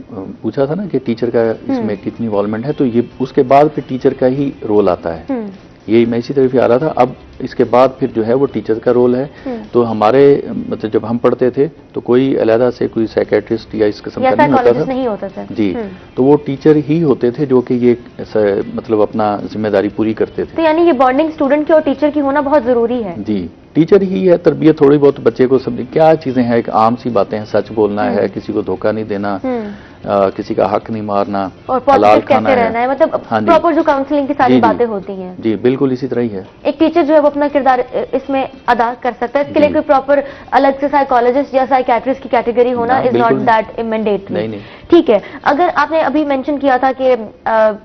S4: پوچھا تھا نا کہ ٹیچر کا اس میں کتنی انوالومنٹ ہے، تو یہ اس کے بعد پھر ٹیچر کا ہی رول آتا ہے. یہی میں اسی طرف ہی آ رہا تھا. اب اس کے بعد پھر جو ہے وہ ٹیچر کا رول ہے. تو ہمارے مطلب جب ہم پڑھتے تھے تو کوئی علیحدہ سے کوئی سائیکیٹرسٹ یا اس قسم کا نہیں ہوتا تھا جی، تو وہ ٹیچر ہی ہوتے تھے جو کہ یہ مطلب اپنا ذمہ داری پوری کرتے تھے.
S2: تو یعنی یہ بانڈنگ اسٹوڈنٹ کی اور ٹیچر کی ہونا بہت ضروری ہے.
S4: جی، ٹیچر ہی ہے، تربیت تھوڑی بہت بچے کو سمجھ کیا چیزیں ہیں، ایک عام سی باتیں ہیں، سچ بولنا ہے، کسی کو دھوکہ نہیں دینا، کسی کا حق نہیں مارنا،
S2: اور پازیٹیو کیسے رہنا ہے، مطلب پراپر جو کاؤنسلنگ کی ساری باتیں ہوتی ہیں.
S4: جی بالکل اسی طرح ہی ہے.
S2: ایک ٹیچر جو ہے وہ اپنا کردار اس میں ادا کر سکتا ہے. اس کے لیے کوئی پراپر الگ سے سائیکالوجسٹ یا سائیکیٹرسٹ کی کیٹیگری ہونا از ناٹ دیٹ مینڈیٹری. ٹھیک ہے، اگر آپ نے ابھی مینشن کیا تھا کہ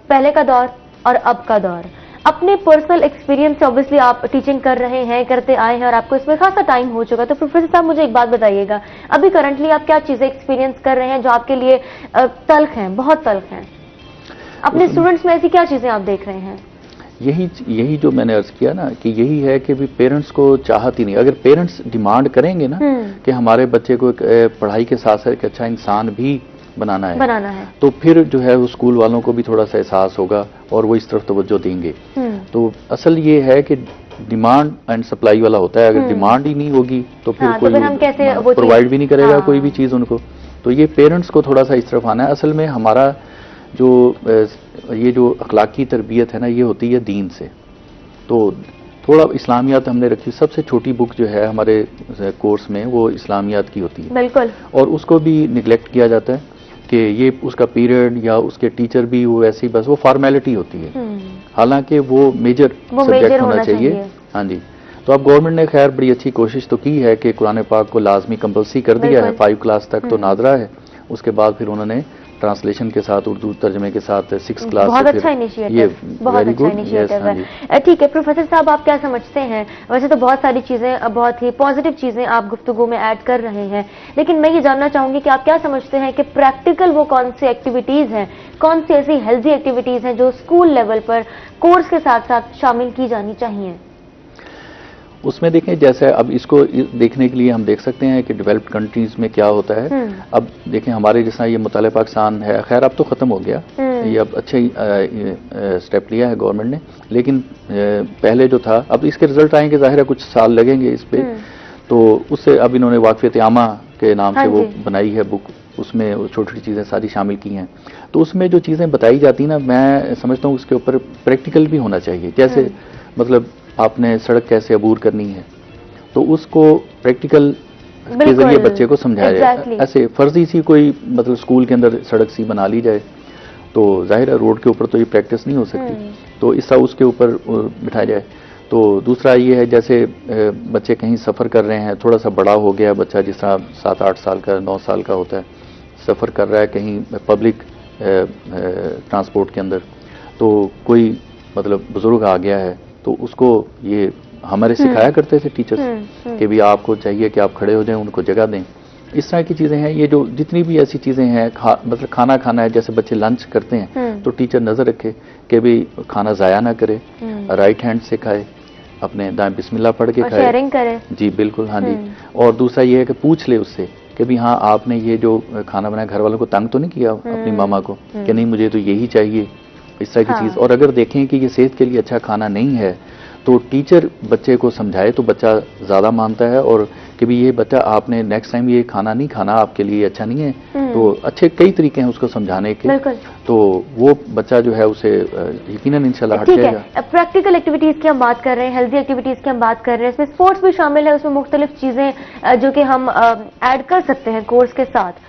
S2: پہلے کا دور اور اب کا دور، اپنے پرسنل ایکسپیرینس سے اوبیسلی آپ ٹیچنگ کر رہے ہیں، کرتے آئے ہیں اور آپ کو اس میں خاصا ٹائم ہو چکا. تو پروفیسر صاحب مجھے ایک بات بتائیے گا، ابھی کرنٹلی آپ کیا چیزیں ایکسپیرینس کر رہے ہیں جو آپ کے لیے تلخ ہیں، بہت تلخ ہیں؟ اپنے اسٹوڈنٹس میں ایسی کیا چیزیں آپ دیکھ رہے ہیں؟
S4: یہی جو میں نے عرض کیا نا کہ یہی ہے کہ بھی پیرنٹس کو چاہت ہی نہیں. اگر پیرنٹس ڈیمانڈ کریں گے نا کہ ہمارے بچے کو پڑھائی کے ساتھ ساتھ ایک اچھا انسان بھی بنانا ہے تو پھر جو ہے اسکول والوں کو بھی تھوڑا سا احساس ہوگا اور وہ اس طرف توجہ دیں گے. تو اصل یہ ہے کہ ڈیمانڈ اینڈ سپلائی والا ہوتا ہے. اگر ڈیمانڈ ہی نہیں ہوگی تو پھر کوئی پرووائڈ بھی نہیں کرے گا کوئی بھی چیز ان کو. تو یہ پیرنٹس کو تھوڑا سا اس طرف آنا ہے. اصل میں ہمارا یہ جو اخلاقی تربیت ہے نا یہ ہوتی ہے دین سے. تو تھوڑا اسلامیات ہم نے رکھی، سب سے چھوٹی بک جو ہے ہمارے کورس میں وہ اسلامیات کی ہوتی ہے
S2: بالکل،
S4: اور اس کو بھی نگلیکٹ کیا جاتا ہے کہ یہ اس کا پیریڈ یا اس کے ٹیچر بھی وہ ایسی بس وہ فارمیلٹی ہوتی ہے، حالانکہ وہ میجر سبجیکٹ ہونا چاہیے. ہاں جی. تو اب گورنمنٹ نے خیر بڑی اچھی کوشش تو کی ہے کہ قرآن پاک کو لازمی کمپلسری کر دیا ہے، 5 کلاس تک تو نادرا ہے. اس کے بعد پھر انہوں نے ٹرانسلیشن کے ساتھ اردو ترجمے کے ساتھ 6 کلاس.
S2: بہت اچھا انیشیٹو ہے. ٹھیک ہے پروفیسر صاحب، آپ کیا سمجھتے ہیں؟ ویسے تو بہت ساری چیزیں، بہت ہی پازیٹیو چیزیں آپ گفتگو میں ایڈ کر رہے ہیں، لیکن میں یہ جاننا چاہوں گی کہ آپ کیا سمجھتے ہیں کہ پریکٹیکل وہ کون سی ایکٹیویٹیز ہیں، کون سی ایسی ہیلتھی ایکٹیویٹیز ہیں جو اسکول لیول پر کورس کے ساتھ ساتھ شامل کی جانی چاہیے؟
S4: اس میں دیکھیں جیسے اب اس کو دیکھنے کے لیے ہم دیکھ سکتے ہیں کہ ڈیولپڈ کنٹریز میں کیا ہوتا ہے. اب دیکھیں ہمارے جس طرح یہ مطالعہ پاکستان ہے، خیر اب تو ختم ہو گیا، یہ اب اچھا سٹیپ لیا ہے گورنمنٹ نے، لیکن پہلے جو تھا اب اس کے رزلٹ آئیں گے، ظاہر ہے کچھ سال لگیں گے اس پہ. تو اس سے اب انہوں نے واقفیت عامہ کے نام سے وہ بنائی ہے بک، اس میں چھوٹی چھوٹی چیزیں ساری شامل کی ہیں. تو اس میں جو چیزیں بتائی جاتی ہیں نا، میں سمجھتا ہوں اس کے اوپر پریکٹیکل بھی ہونا چاہیے. جیسے مطلب آپ نے سڑک کیسے عبور کرنی ہے تو اس کو پریکٹیکل کے ذریعے بچے کو سمجھایا جائے. ایسے فرضی سی کوئی مطلب اسکول کے اندر سڑک سی بنا لی جائے تو ظاہر ہے روڈ کے اوپر تو یہ پریکٹس نہیں ہو سکتی، تو اس طرح اس کے اوپر بٹھایا جائے. تو دوسرا یہ ہے جیسے بچے کہیں سفر کر رہے ہیں، تھوڑا سا بڑا ہو گیا بچہ، جس طرح 7-8 سال کا 9 سال کا ہوتا ہے، سفر کر رہا ہے کہیں پبلک ٹرانسپورٹ کے اندر، تو کوئی مطلب بزرگ آ گیا ہے تو اس کو یہ ہمارے سکھایا کرتے تھے ٹیچرز کہ بھی آپ کو چاہیے کہ آپ کھڑے ہو جائیں، ان کو جگہ دیں. اس طرح کی چیزیں ہیں. یہ جو جتنی بھی ایسی چیزیں ہیں، مطلب کھانا کھانا ہے، جیسے بچے لنچ کرتے ہیں تو تو ٹیچر نظر رکھے کہ بھی کھانا ضائع نہ کرے، رائٹ ہینڈ سے کھائے، اپنے دائیں بسم اللہ پڑھ کے کھائے،
S2: شیئرنگ کرے.
S4: جی بالکل، ہاں جی. اور دوسرا یہ ہے کہ پوچھ لے اس سے کہ بھی ہاں آپ نے یہ جو کھانا بنایا گھر والوں کو تنگ تو نہیں کیا اپنی ماما کو کہ نہیں مجھے تو یہی چاہیے، اس طرح کی چیز. اور اگر دیکھیں کہ یہ صحت کے لیے اچھا کھانا نہیں ہے تو ٹیچر بچے کو سمجھائے تو بچہ زیادہ مانتا ہے، اور کہ بھی یہ بچہ آپ نے نیکسٹ ٹائم یہ کھانا نہیں کھانا، آپ کے لیے اچھا نہیں ہے. تو اچھے کئی طریقے ہیں اس کو سمجھانے کے، تو وہ بچہ جو ہے اسے یقیناً انشاءاللہ ہٹ جائے گا.
S2: پریکٹیکل ایکٹیویٹیز کی ہم بات کر رہے ہیں، ہیلتھی ایکٹیویٹیز کی ہم بات کر رہے ہیں، اس میں اسپورٹس بھی شامل ہے، اس میں مختلف چیزیں جو کہ ہم ایڈ کر سکتے ہیں کورس کے ساتھ.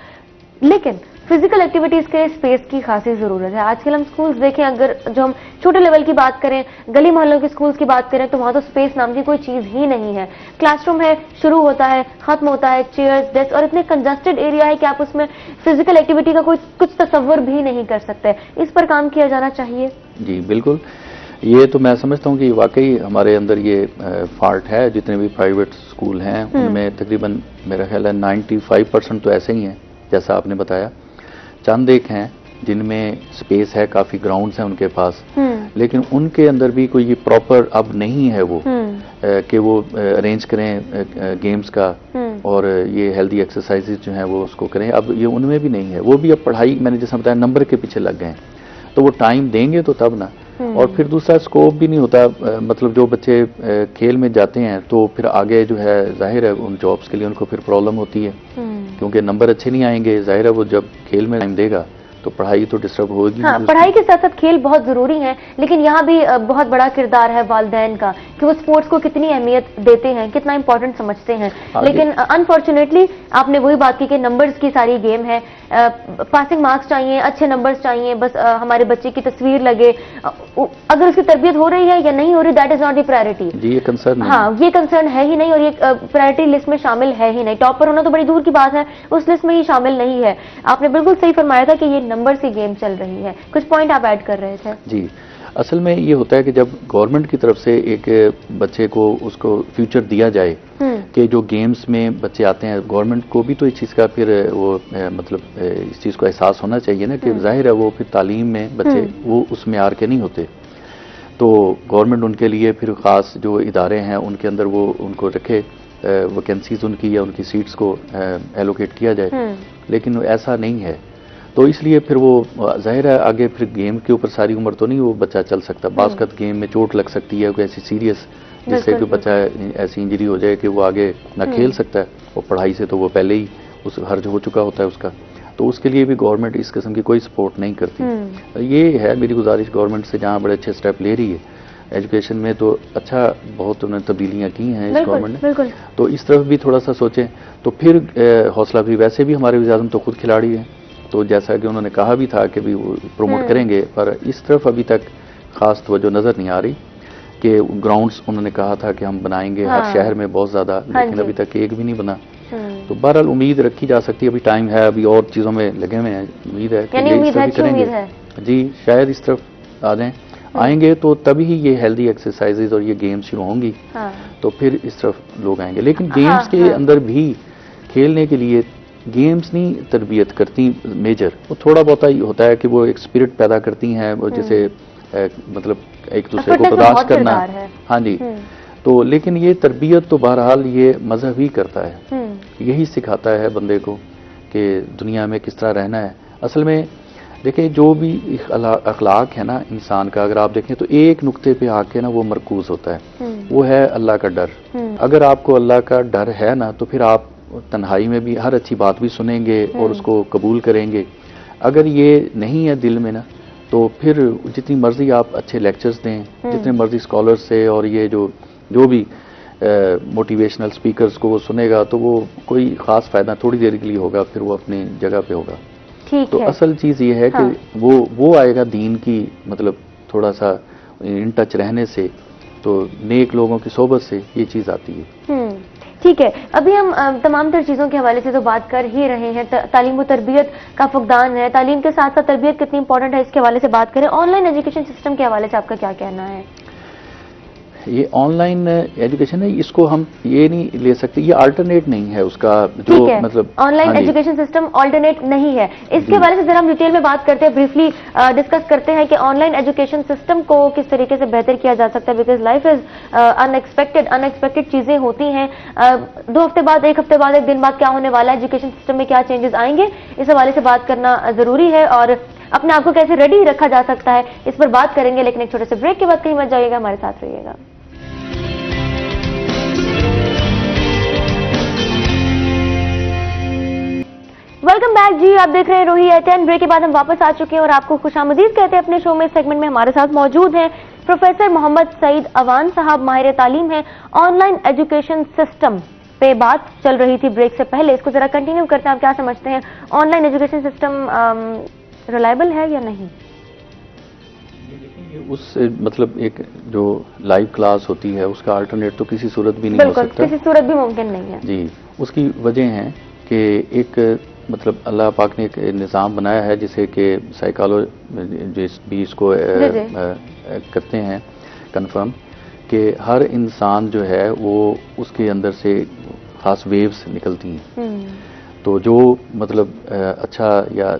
S2: لیکن فزیکل ایکٹیویٹیز کے اسپیس کی خاصی ضرورت ہے. آج کل ہم اسکولز دیکھیں، اگر جو ہم چھوٹے لیول کی بات کریں، گلی محلوں کے اسکولز کی بات کریں، تو وہاں تو اسپیس نام کی کوئی چیز ہی نہیں ہے. کلاس روم ہے، شروع ہوتا ہے، ختم ہوتا ہے، چیئرز، ڈیسک، اور اتنے کنجسٹڈ ایریا ہے کہ آپ اس میں فزیکل ایکٹیویٹی کا کچھ تصور بھی نہیں کر سکتے. اس پر کام کیا جانا چاہیے. جی
S4: بالکل، یہ تو میں سمجھتا ہوں کہ واقعی ہمارے اندر یہ فالٹ ہے. جتنے بھی پرائیویٹ اسکول ہیں ان میں تقریباً میرا خیال ہے 95% تو ایسے ہی ہیں جیسا آپ نے بتایا. چند ایک ہیں جن میں سپیس ہے، کافی گراؤنڈز ہیں ان کے پاس، لیکن ان کے اندر بھی کوئی پراپر اب نہیں ہے وہ کہ وہ ارینج کریں گیمز کا اور یہ ہیلدی ایکسرسائز جو ہیں وہ اس کو کریں. اب یہ ان میں بھی نہیں ہے. وہ بھی اب پڑھائی، میں نے جیسا بتایا، نمبر کے پیچھے لگ گئے ہیں. تو وہ ٹائم دیں گے تو تب نا. اور پھر دوسرا اسکوپ بھی نہیں ہوتا. مطلب جو بچے کھیل میں جاتے ہیں تو پھر آگے جو ہے ظاہر ہے ان جابس کے لیے ان کو پھر پرابلم ہوتی ہے، کیونکہ نمبر اچھے نہیں آئیں گے. ظاہر ہے وہ جب کھیل میں ٹائم دے گا تو پڑھائی تو ڈسٹرب ہوگی.
S2: ہاں، پڑھائی کے ساتھ ساتھ کھیل بہت ضروری ہے، لیکن یہاں بھی بہت بڑا کردار ہے والدین کا کہ وہ اسپورٹس کو کتنی اہمیت دیتے ہیں، کتنا امپورٹنٹ سمجھتے ہیں. لیکن انفارچونیٹلی آپ نے وہی بات کی کہ نمبرز کی ساری گیم ہے. پاسنگ مارکس چاہیے، اچھے نمبرز چاہیے، بس ہمارے بچے کی تصویر لگے. اگر اس کی تربیت ہو رہی ہے یا نہیں ہو رہی، that is not the priority.
S4: جی یہ کنسرن،
S2: ہاں یہ کنسرن ہے ہی نہیں، اور یہ پرائرٹی لسٹ میں شامل ہے ہی نہیں. ٹاپ پر ہونا تو بڑی دور کی بات ہے، اس لسٹ میں ہی شامل نہیں ہے. آپ نے بالکل صحیح فرمایا تھا کہ یہ نمبر کی گیم چل رہی ہے. کچھ پوائنٹ آپ ایڈ کر رہے تھے.
S4: جی اصل میں یہ ہوتا ہے کہ جب گورنمنٹ کی طرف سے ایک بچے کو اس کو فیوچر دیا جائے کہ جو گیمز میں بچے آتے ہیں، گورنمنٹ کو بھی تو اس چیز کا پھر وہ مطلب اس چیز کو احساس ہونا چاہیے نا کہ ظاہر ہے وہ پھر تعلیم میں بچے وہ اس معیار کے نہیں ہوتے. تو گورنمنٹ ان کے لیے پھر خاص جو ادارے ہیں ان کے اندر وہ ان کو رکھے، ویکینسیز ان کی یا ان کی سیٹس کو ایلوکیٹ کیا جائے. لیکن ایسا نہیں ہے، تو اس لیے پھر وہ ظاہر ہے آگے پھر گیم کے اوپر ساری عمر تو نہیں وہ بچہ چل سکتا. بعض کا گیم میں چوٹ لگ سکتی ہے کوئی ایسی سیریس جس سے کہ بچہ ایسی انجری ہو جائے کہ وہ آگے نہ کھیل سکتا ہے. اور پڑھائی سے تو وہ پہلے ہی اس حرج ہو چکا ہوتا ہے اس کا. تو اس کے لیے بھی گورنمنٹ اس قسم کی کوئی سپورٹ نہیں کرتی. یہ ہے میری گزارش گورنمنٹ سے، جہاں بڑے اچھے سٹیپ لے رہی ہے ایجوکیشن میں، تو اچھا بہت انہوں نے تبدیلیاں کی ہیں اس گورنمنٹ نے. تو اس طرف بھی تھوڑا سا سوچیں تو پھر حوصلہ بھی. ویسے بھی ہمارے وزیر اعظم تو خود کھلاڑی ہیں، تو جیسا کہ انہوں نے کہا بھی تھا کہ بھی وہ پروموٹ کریں گے، پر اس طرف ابھی تک خاص توجہ نظر نہیں آ رہی. کہ گراؤنڈز انہوں نے کہا تھا کہ ہم بنائیں گے ہر شہر میں بہت زیادہ، لیکن ابھی تک ایک بھی نہیں بنا. تو بہرحال امید رکھی جا سکتی ہے، ابھی ٹائم ہے، ابھی اور چیزوں میں لگے ہوئے ہیں. امید ہے کہ یہ بھی کریں گے. جی شاید اس طرف آ جائیں، آئیں گے تو تبھی یہ ہیلدی ایکسرسائزز اور یہ گیمز شروع ہوں گی تو پھر اس طرف لوگ آئیں گے. لیکن گیمز کے اندر بھی کھیلنے کے لیے گیمز نہیں تربیت کرتی میجر. وہ تھوڑا بہت ہی ہوتا ہے کہ وہ ایک اسپرٹ پیدا کرتی ہیں، جیسے مطلب ایک دوسرے کو برداشت کرنا. ہاں جی. تو لیکن یہ تربیت تو بہرحال یہ مذہب ہی کرتا ہے، یہی سکھاتا ہے بندے کو کہ دنیا میں کس طرح رہنا ہے. اصل میں دیکھیں جو بھی اخلاق ہے نا انسان کا، اگر آپ دیکھیں تو ایک نقطے پہ آ کے نا وہ مرکوز ہوتا ہے، وہ ہے اللہ کا ڈر. اگر آپ کو اللہ کا ڈر ہے نا تو پھر آپ تنہائی میں بھی ہر اچھی بات بھی سنیں گے اور اس کو قبول کریں گے. اگر یہ نہیں ہے دل میں نا تو پھر جتنی مرضی آپ اچھے لیکچرز دیں، جتنے مرضی اسکالرز سے، اور یہ جو بھی موٹیویشنل سپیکرز کو وہ سنے گا تو وہ کوئی خاص فائدہ تھوڑی دیر کے لیے ہوگا، پھر وہ اپنی جگہ پہ ہوگا. تو اصل چیز یہ ہے کہ وہ آئے گا دین کی مطلب تھوڑا سا ان ٹچ رہنے سے، تو نیک لوگوں کی صحبت سے یہ چیز آتی ہے.
S2: ٹھیک ہے، ابھی ہم تمام تر چیزوں کے حوالے سے تو بات کر ہی رہے ہیں. تعلیم و تربیت کا فقدان ہے، تعلیم کے ساتھ ساتھ تربیت کتنی امپورٹنٹ ہے اس کے حوالے سے بات کریں. آن لائن ایجوکیشن سسٹم کے حوالے سے آپ کا کیا کہنا ہے؟
S4: یہ آن لائن ایجوکیشن ہے، اس کو ہم یہ نہیں لے سکتے، یہ آلٹرنیٹ نہیں ہے اس کا جو مطلب
S2: on line education system alternate نہیں ہے. اس کے بارے سے ذرا ہم ڈیٹیل میں بات کرتے ہیں، بریفلی ڈسکس کرتے ہیں کہ آن لائن ایجوکیشن سسٹم کو کس طریقے سے بہتر کیا جا سکتا ہے، بیکاز لائف از انیکسپیکٹڈ چیزیں ہوتی ہیں. 2 ہفتے بعد، 1 ہفتے بعد، 1 دن بعد کیا ہونے والا ہے، ایجوکیشن سسٹم میں کیا چینجز آئیں گے، اس حوالے سے بات کرنا ضروری ہے اور اپنے آپ کو کیسے ریڈی رکھا جا سکتا ہے اس پر بات کریں گے. لیکن ایک چھوٹے سے بریک کے بعد کہیں مت جائیے گا، ہمارے ساتھ رہیے گا. ویلکم بیک جی، آپ دیکھ رہے ہیں روہی ایٹ 10. بریک کے بعد ہم واپس آ چکے ہیں اور آپ کو خوش آمدید کہتے ہیں اپنے شو میں. اس سیگمنٹ میں ہمارے ساتھ موجود ہیں پروفیسر محمد سعید اوان صاحب، ماہر تعلیم ہیں. آن لائن ایجوکیشن سسٹم پہ بات چل رہی تھی بریک سے پہلے، اس کو ذرا کنٹینیو کرتے ہیں. آپ کیا سمجھتے ہیں، on line education system reliable ہے یا نہیں؟
S4: اس مطلب ایک جو لائیو کلاس ہوتی ہے اس کا آلٹرنیٹ تو کسی صورت بھی نہیں ہو سکتا.
S2: بالکل کسی صورت بھی ممکن نہیں ہے
S4: جی. اس کی وجہ ہے کہ ایک مطلب اللہ پاک نے ایک نظام بنایا ہے جسے کہ سائیکالوجسٹ بھی اس کو کرتے ہیں کنفرم، کہ ہر انسان جو ہے وہ اس کے اندر سے خاص ویوز نکلتی ہیں. تو جو مطلب اچھا یا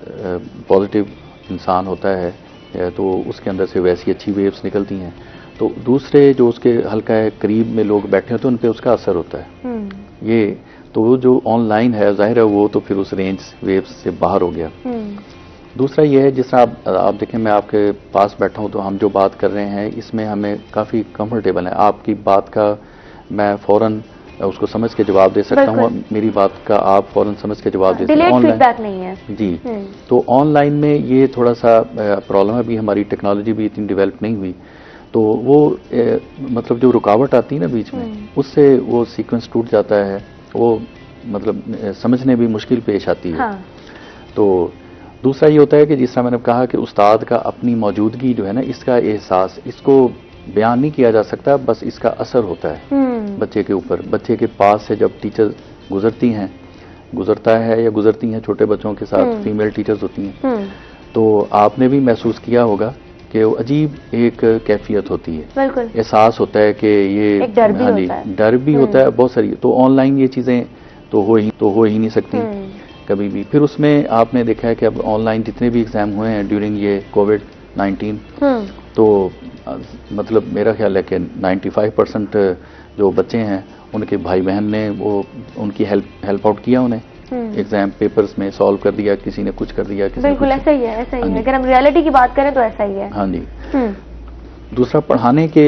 S4: پازیٹیو انسان ہوتا ہے تو اس کے اندر سے ویسی اچھی ویوز نکلتی ہیں. تو دوسرے جو اس کے حلقہ قریب میں لوگ بیٹھے ہوتے ہیں ان پہ اس کا اثر ہوتا ہے. یہ تو وہ جو آن لائن ہے ظاہر ہے وہ تو پھر اس رینج ویوز سے باہر ہو گیا. دوسرا یہ ہے جس طرح آپ دیکھیں میں آپ کے پاس بیٹھا ہوں تو ہم جو بات کر رہے ہیں اس میں ہمیں کافی کمفرٹیبل ہے. آپ کی بات کا میں فوراً اس کو سمجھ کے جواب دے سکتا ہوں، میری بات کا آپ فوراً سمجھ کے جواب دے سکتے ہیں.
S2: ڈیلیٹ فیڈ بیک نہیں ہے.
S4: جی. تو آن لائن میں یہ تھوڑا سا پرابلم ہے، ابھی ہماری ٹیکنالوجی بھی اتنی ڈیولپ نہیں ہوئی تو وہ مطلب جو رکاوٹ آتی ہے نا بیچ میں، اس سے وہ سیکوینس ٹوٹ جاتا ہے، وہ مطلب سمجھنے بھی مشکل پیش آتی ہے. تو دوسرا یہ ہوتا ہے کہ جس طرح میں نے کہا کہ استاد کا اپنی موجودگی جو ہے نا، اس کا احساس اس کو بیان نہیں کیا جا سکتا، بس اس کا اثر ہوتا ہے بچے کے اوپر. بچے کے پاس سے جب ٹیچر گزرتا ہے یا گزرتی ہیں چھوٹے بچوں کے ساتھ، فیمیل ٹیچرز ہوتی ہیں، تو آپ نے بھی محسوس کیا ہوگا کہ وہ عجیب ایک کیفیت ہوتی ہے، احساس ہوتا ہے کہ یہ ڈر بھی ہوتا ہے بہت ساری. تو آن لائن یہ چیزیں تو ہو ہی نہیں سکتی کبھی بھی. پھر اس میں آپ نے دیکھا ہے کہ اب آن لائن جتنے بھی ایگزام ہوئے ہیں ڈیورنگ یہ کووڈ-19 تو مطلب میرا خیال ہے کہ 95% جو بچے ہیں ان کے بھائی بہن نے وہ ان کی ہیلپ آؤٹ کیا، انہیں ایگزام پیپرز میں سالو کر دیا، کسی نے کچھ کر دیا.
S2: بالکل ایسا ہی ہے. اگر ہم ریالٹی کی بات کریں تو ایسا ہی ہے.
S4: ہاں جی. دوسرا پڑھانے کے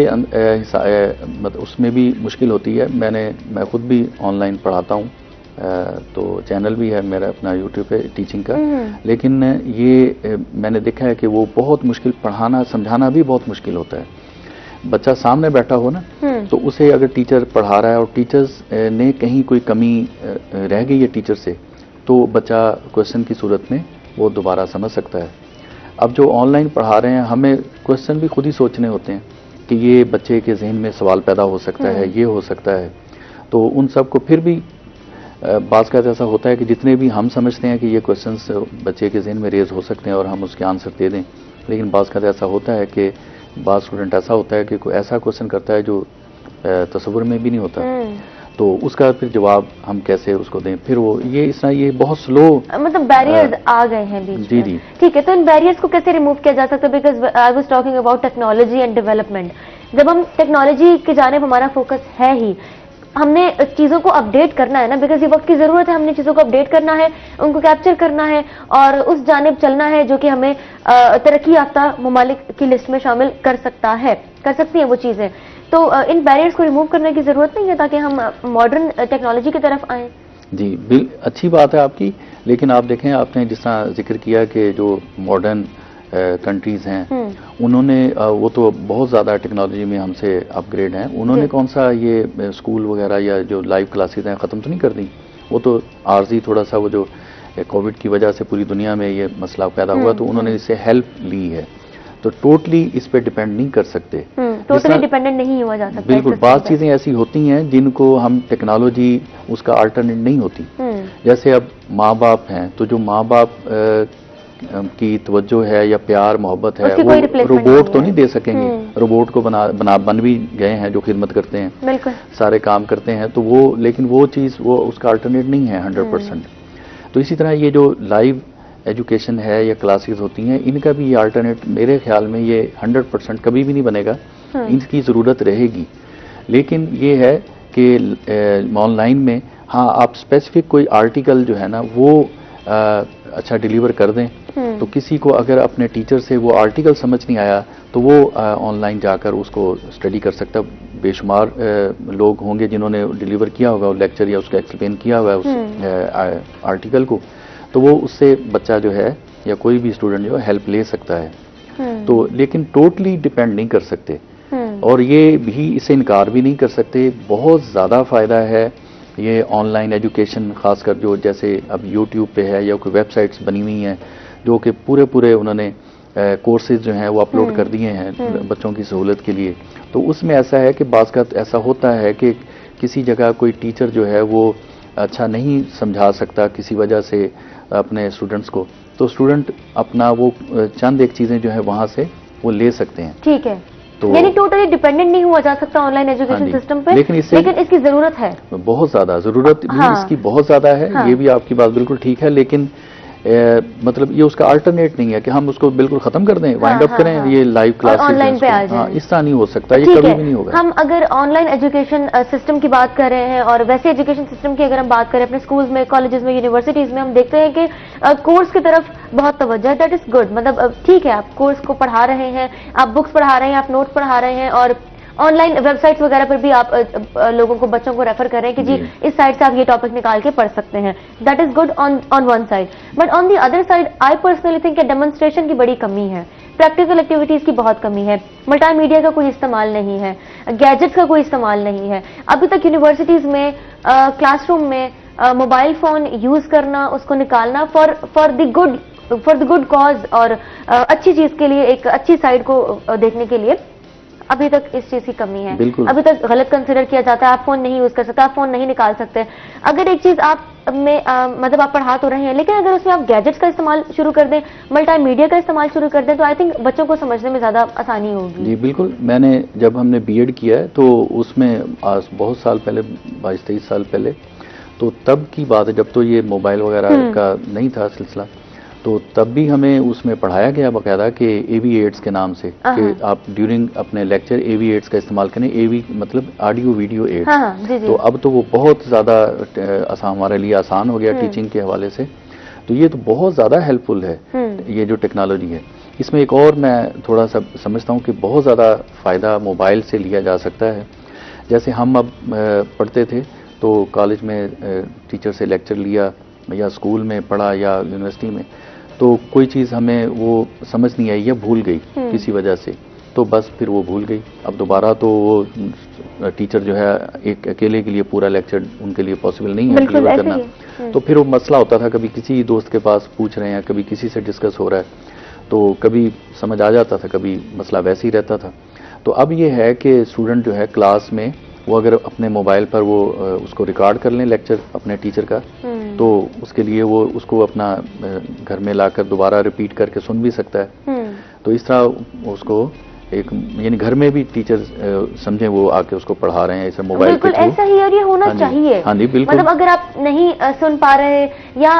S4: اس میں بھی مشکل ہوتی ہے. میں خود بھی آن لائن پڑھاتا ہوں، تو چینل بھی ہے میرا اپنا یوٹیوب پہ ٹیچنگ کا. لیکن یہ میں نے دیکھا ہے کہ وہ بہت مشکل، پڑھانا سمجھانا بھی بہت مشکل ہوتا ہے. بچہ سامنے بیٹھا ہو نا تو اسے اگر ٹیچر پڑھا رہا ہے اور ٹیچرز نے کہیں کوئی کمی رہ گئی ہے ٹیچر سے، تو بچہ کوشچن کی صورت میں وہ دوبارہ سمجھ سکتا ہے. اب جو آن لائن پڑھا رہے ہیں ہمیں کوشچن بھی خود ہی سوچنے ہوتے ہیں کہ یہ بچے کے ذہن میں سوال پیدا ہو سکتا ہے، یہ ہو سکتا ہے. تو ان سب کو پھر بھی بعض کا ایسا ہوتا ہے کہ جتنے بھی ہم سمجھتے ہیں کہ یہ کوشچنس بچے کے ذہن میں ریز ہو سکتے ہیں اور ہم اس کے آنسر دے دیں، لیکن بعض کا ایسا ہوتا ہے کہ بعض اسٹوڈنٹ ایسا ہوتا ہے کہ کوئی ایسا کوشچن کرتا ہے جو تصور میں بھی نہیں ہوتا، تو اس کا پھر جواب ہم کیسے اس کو دیں. پھر وہ یہ اس طرح یہ بہت سلو
S2: مطلب بیریئرز آ گئے ہیں بیچ میں.
S4: جی
S2: ٹھیک ہے. تو ان بیریئرز کو کیسے ریموو کیا جا سکتا ہے؟ Because I was talking about technology and development. جب ہم ٹیکنالوجی کی جانب ہمارا فوکس ہے ہی، ہم نے چیزوں کو اپڈیٹ کرنا ہے نا، بیکاز یہ وقت کی ضرورت ہے. ہم نے چیزوں کو اپڈیٹ کرنا ہے، ان کو کیپچر کرنا ہے اور اس جانب چلنا ہے جو کہ ہمیں ترقی یافتہ ممالک کی لسٹ میں شامل کر سکتی ہیں وہ چیزیں. تو ان بیریئرز کو ریموو کرنے کی ضرورت نہیں ہے تاکہ ہم ماڈرن ٹیکنالوجی کی طرف آئیں.
S4: جی اچھی بات ہے آپ کی. لیکن آپ دیکھیں، آپ نے جس طرح ذکر کیا کہ جو ماڈرن کنٹریز ہیں انہوں نے وہ تو بہت زیادہ ٹیکنالوجی میں ہم سے اپ گریڈ ہیں. انہوں نے کون سا یہ اسکول وغیرہ یا جو لائیو کلاسز ہیں ختم تو نہیں کر دی. وہ تو عارضی تھوڑا سا وہ جو کووڈ کی وجہ سے پوری دنیا میں یہ مسئلہ پیدا ہوا تو انہوں نے اس سے ہیلپ لی ہے. تو ٹوٹلی اس پہ ڈیپینڈ نہیں کر سکتے،
S2: ٹوٹلی ڈیپینڈنٹ نہیں ہوا جا سکتا.
S4: بالکل. بعض چیزیں ایسی ہوتی ہیں جن کو ہم ٹیکنالوجی اس کا آلٹرنیٹ نہیں ہوتی. جیسے اب ماں باپ ہیں تو جو ماں باپ کی توجہ ہے یا پیار محبت ہے
S2: اس کی
S4: وہ
S2: کوئی replacement
S4: روبوٹ
S2: نہیں
S4: تو
S2: ہے۔
S4: نہیں دے سکیں گے. روبوٹ کو بن بھی گئے ہیں جو خدمت کرتے ہیں،
S2: بالکل
S4: سارے کام کرتے ہیں، تو وہ لیکن وہ چیز وہ اس کا الٹرنیٹ نہیں ہے 100%. تو اسی طرح یہ جو لائیو ایجوکیشن ہے یا کلاسز ہوتی ہیں، ان کا بھی یہ الٹرنیٹ میرے خیال میں یہ 100% کبھی بھی نہیں بنے گا. ان کی ضرورت رہے گی، لیکن یہ ہے کہ آن لائن میں ہاں آپ اسپیسیفک کوئی آرٹیکل جو ہے نا وہ اچھا ڈیلیور کر دیں، تو کسی کو اگر اپنے ٹیچر سے وہ آرٹیکل سمجھ نہیں آیا تو وہ آن لائن جا کر اس کو اسٹڈی کر سکتا. بے شمار لوگ ہوں گے جنہوں نے ڈیلیور کیا ہوگا لیکچر یا اس کا ایکسپلین کیا ہوا ہے اس آرٹیکل کو، تو وہ اس سے بچہ جو ہے یا کوئی بھی اسٹوڈنٹ جو ہے ہیلپ لے سکتا ہے. تو لیکن ٹوٹلی ڈیپینڈ نہیں کر سکتے، اور یہ بھی اسے انکار بھی نہیں کر سکتے. بہت زیادہ فائدہ ہے یہ آن لائن ایجوکیشن، خاص کر جو جیسے اب یوٹیوب پہ ہے یا کوئی ویب سائٹس بنی ہوئی ہیں جو کہ پورے انہوں نے کورسز جو ہیں وہ اپلوڈ کر دیے ہیں بچوں کی سہولت کے لیے. تو اس میں ایسا ہے کہ بعض کا ایسا ہوتا ہے کہ کسی جگہ کوئی ٹیچر جو ہے وہ اچھا نہیں سمجھا سکتا کسی وجہ سے اپنے اسٹوڈنٹس کو، تو اسٹوڈنٹ اپنا وہ چند ایک چیزیں جو ہے وہاں سے وہ لے سکتے ہیں.
S2: ٹھیک ہے،
S4: تو
S2: یعنی ٹوٹلی ڈیپینڈنٹ نہیں ہوا جا سکتا آن لائن ایجوکیشن سسٹم پہ،
S4: لیکن
S2: اس کی ضرورت ہے
S4: بہت زیادہ. ضرورت بھی اس کی بہت زیادہ ہے، یہ بھی آپ کی بات بالکل ٹھیک ہے، لیکن مطلب یہ اس کا الٹرنیٹ نہیں ہے کہ ہم اس کو بالکل ختم کر دیں، وائنڈ اپ کریں یہ لائیو کلاسز
S2: آن لائن پہ آ جائیں.
S4: اس طرح نہیں ہو سکتا، یہ کبھی بھی نہیں ہوگا.
S2: ہم اگر آن لائن ایجوکیشن سسٹم کی بات کر رہے ہیں اور ویسے ایجوکیشن سسٹم کی اگر ہم بات کریں اپنے اسکولز میں، کالجز میں، یونیورسٹیز میں، ہم دیکھتے ہیں کہ کورس کی طرف بہت توجہ ہے. دیٹ از گڈ، مطلب ٹھیک ہے آپ کورس کو پڑھا رہے ہیں، آپ بکس پڑھا رہے ہیں، آپ نوٹس پڑھا رہے ہیں، اور آن لائن ویب سائٹس وغیرہ پر بھی آپ لوگوں کو، بچوں کو ریفر کر رہے ہیں کہ جی اس سائٹ سے آپ یہ ٹاپک نکال کے پڑھ سکتے ہیں. That is good on one side, but on the other side I personally think کہ ڈیمونسٹریشن کی بڑی کمی ہے، پریکٹیکل ایکٹیویٹیز کی بہت کمی ہے، ملٹی میڈیا کا کوئی استعمال نہیں ہے، گیجٹ کا کوئی استعمال نہیں ہے. ابھی تک یونیورسٹیز میں کلاس روم میں موبائل فون یوز کرنا، اس کو نکالنا فار دی گڈ کاز اور اچھی چیز کے لیے، ایک اچھی سائڈ کو دیکھنے کے لیے، ابھی تک اس چیز کی کمی ہے. ابھی تک غلط کنسیڈر کیا جاتا ہے. آپ فون نہیں یوز کر سکتے، آپ فون نہیں نکال سکتے. اگر ایک چیز آپ میں مطلب آپ پڑھا تو رہے ہیں، لیکن اگر اس میں آپ گیجٹس کا استعمال شروع کر دیں، ملٹی میڈیا کا استعمال شروع کر دیں، تو آئی تھنک بچوں کو سمجھنے میں زیادہ آسانی ہوگی.
S4: جی بالکل. میں نے جب ہم نے بی ایڈ کیا ہے تو اس میں بہت سال پہلے، 22-23 سال پہلے، تو تب کی بات ہے جب تو یہ موبائل وغیرہ کا نہیں تھا سلسلہ، تو تب بھی ہمیں اس میں پڑھایا گیا باقاعدہ کہ اے وی ایڈز کے نام سے کہ آپ ڈیورنگ اپنے لیکچر اے وی ایڈز کا استعمال کریں. اے وی مطلب آڈیو ویڈیو ایڈز. تو اب تو وہ بہت زیادہ ہمارے لیے آسان ہو گیا ٹیچنگ کے حوالے سے. تو یہ تو بہت زیادہ ہیلپ فل ہے یہ جو ٹیکنالوجی ہے. اس میں ایک اور میں تھوڑا سا سمجھتا ہوں کہ بہت زیادہ فائدہ موبائل سے لیا جا سکتا ہے. جیسے ہم اب پڑھتے تھے تو کالج میں ٹیچر سے لیکچر لیا یا اسکول میں پڑھا یا یونیورسٹی میں، تو کوئی چیز ہمیں وہ سمجھ نہیں آئی یا بھول گئی کسی وجہ سے، تو بس پھر وہ بھول گئی. اب دوبارہ تو وہ ٹیچر جو ہے ایک اکیلے کے لیے پورا لیکچر ان کے لیے پاسبل نہیں ہے ڈیلیور کرنا. تو پھر وہ مسئلہ ہوتا تھا، کبھی کسی دوست کے پاس پوچھ رہے ہیں، کبھی کسی سے ڈسکس ہو رہا ہے، تو کبھی سمجھ آ جاتا تھا، کبھی مسئلہ ویسے ہی رہتا تھا. تو اب یہ ہے کہ اسٹوڈنٹ جو ہے کلاس میں وہ اگر اپنے موبائل پر وہ اس کو ریکارڈ کر لیں لیکچر اپنے ٹیچر کا، تو اس کے لیے وہ اس کو اپنا گھر میں لا کر دوبارہ ریپیٹ کر کے سن بھی سکتا ہے. تو اس طرح اس کو ایک یعنی گھر میں بھی ٹیچر سمجھیں وہ آ کے اس کو پڑھا رہے ہیں ایسے موبائل پہ.
S2: بالکل ایسا ہی، اور یہ ہونا چاہیے.
S4: ہاں جی بالکل.
S2: مطلب اگر آپ نہیں سن پا رہے یا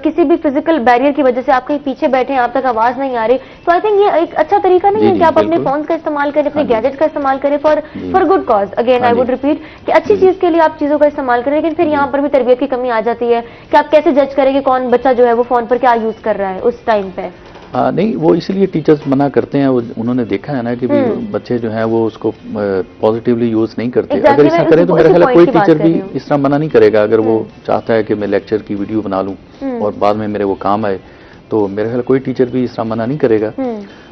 S2: کسی بھی فزیکل بیریئر کی وجہ سے آپ کہیں پیچھے بیٹھے ہیں، آپ تک آواز نہیں آ رہی، تو آئی تھنک یہ ایک اچھا طریقہ نہیں ہے کہ آپ اپنے فونز کا استعمال کریں، اپنے گیجٹ کا استعمال کریں for good cause. Again I would repeat کہ اچھی چیز کے لیے آپ چیزوں کا استعمال کریں، لیکن پھر یہاں پر بھی تربیت کی کمی آ جاتی ہے کہ آپ کیسے جج کریں کہ کون بچہ جو ہے وہ فون پر کیا یوز کر رہا ہے اس ٹائم پہ.
S4: نہیں، وہ اس لیے ٹیچرز منع کرتے ہیں. انہوں نے دیکھا ہے نا کہ بچے جو ہیں وہ اس کو پازیٹیولی یوز نہیں کرتے. اگر اس طرح کریں تو میرا خیال ہے کوئی ٹیچر بھی اس طرح منع نہیں کرے گا. اگر وہ چاہتا ہے کہ میں لیکچر کی ویڈیو بنا لوں اور بعد میں میرے وہ کام آئے، تو میرے خیال کوئی ٹیچر بھی اس طرح منع نہیں کرے گا.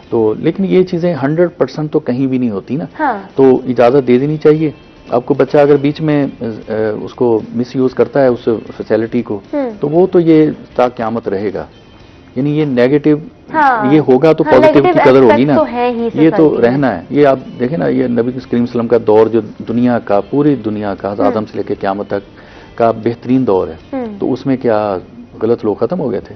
S4: تو لیکن یہ چیزیں 100% تو کہیں بھی نہیں ہوتی نا، تو اجازت دے دینی چاہیے. آپ کو بچہ اگر بیچ میں اس کو مس یوز کرتا ہے اس فیسلٹی کو، تو وہ تو یہ تا قیامت رہے گا. یعنی یہ نیگیٹو یہ ہوگا تو پازیٹیو کی قدر ہوگی نا، یہ تو رہنا ہے. یہ آپ دیکھیں نا، یہ نبی کریم صلی اللہ علیہ وسلم کا دور جو دنیا کا، پوری دنیا کا آدم سے لے کے قیامت تک کا بہترین دور ہے، تو اس میں کیا غلط لوگ ختم ہو گئے تھے؟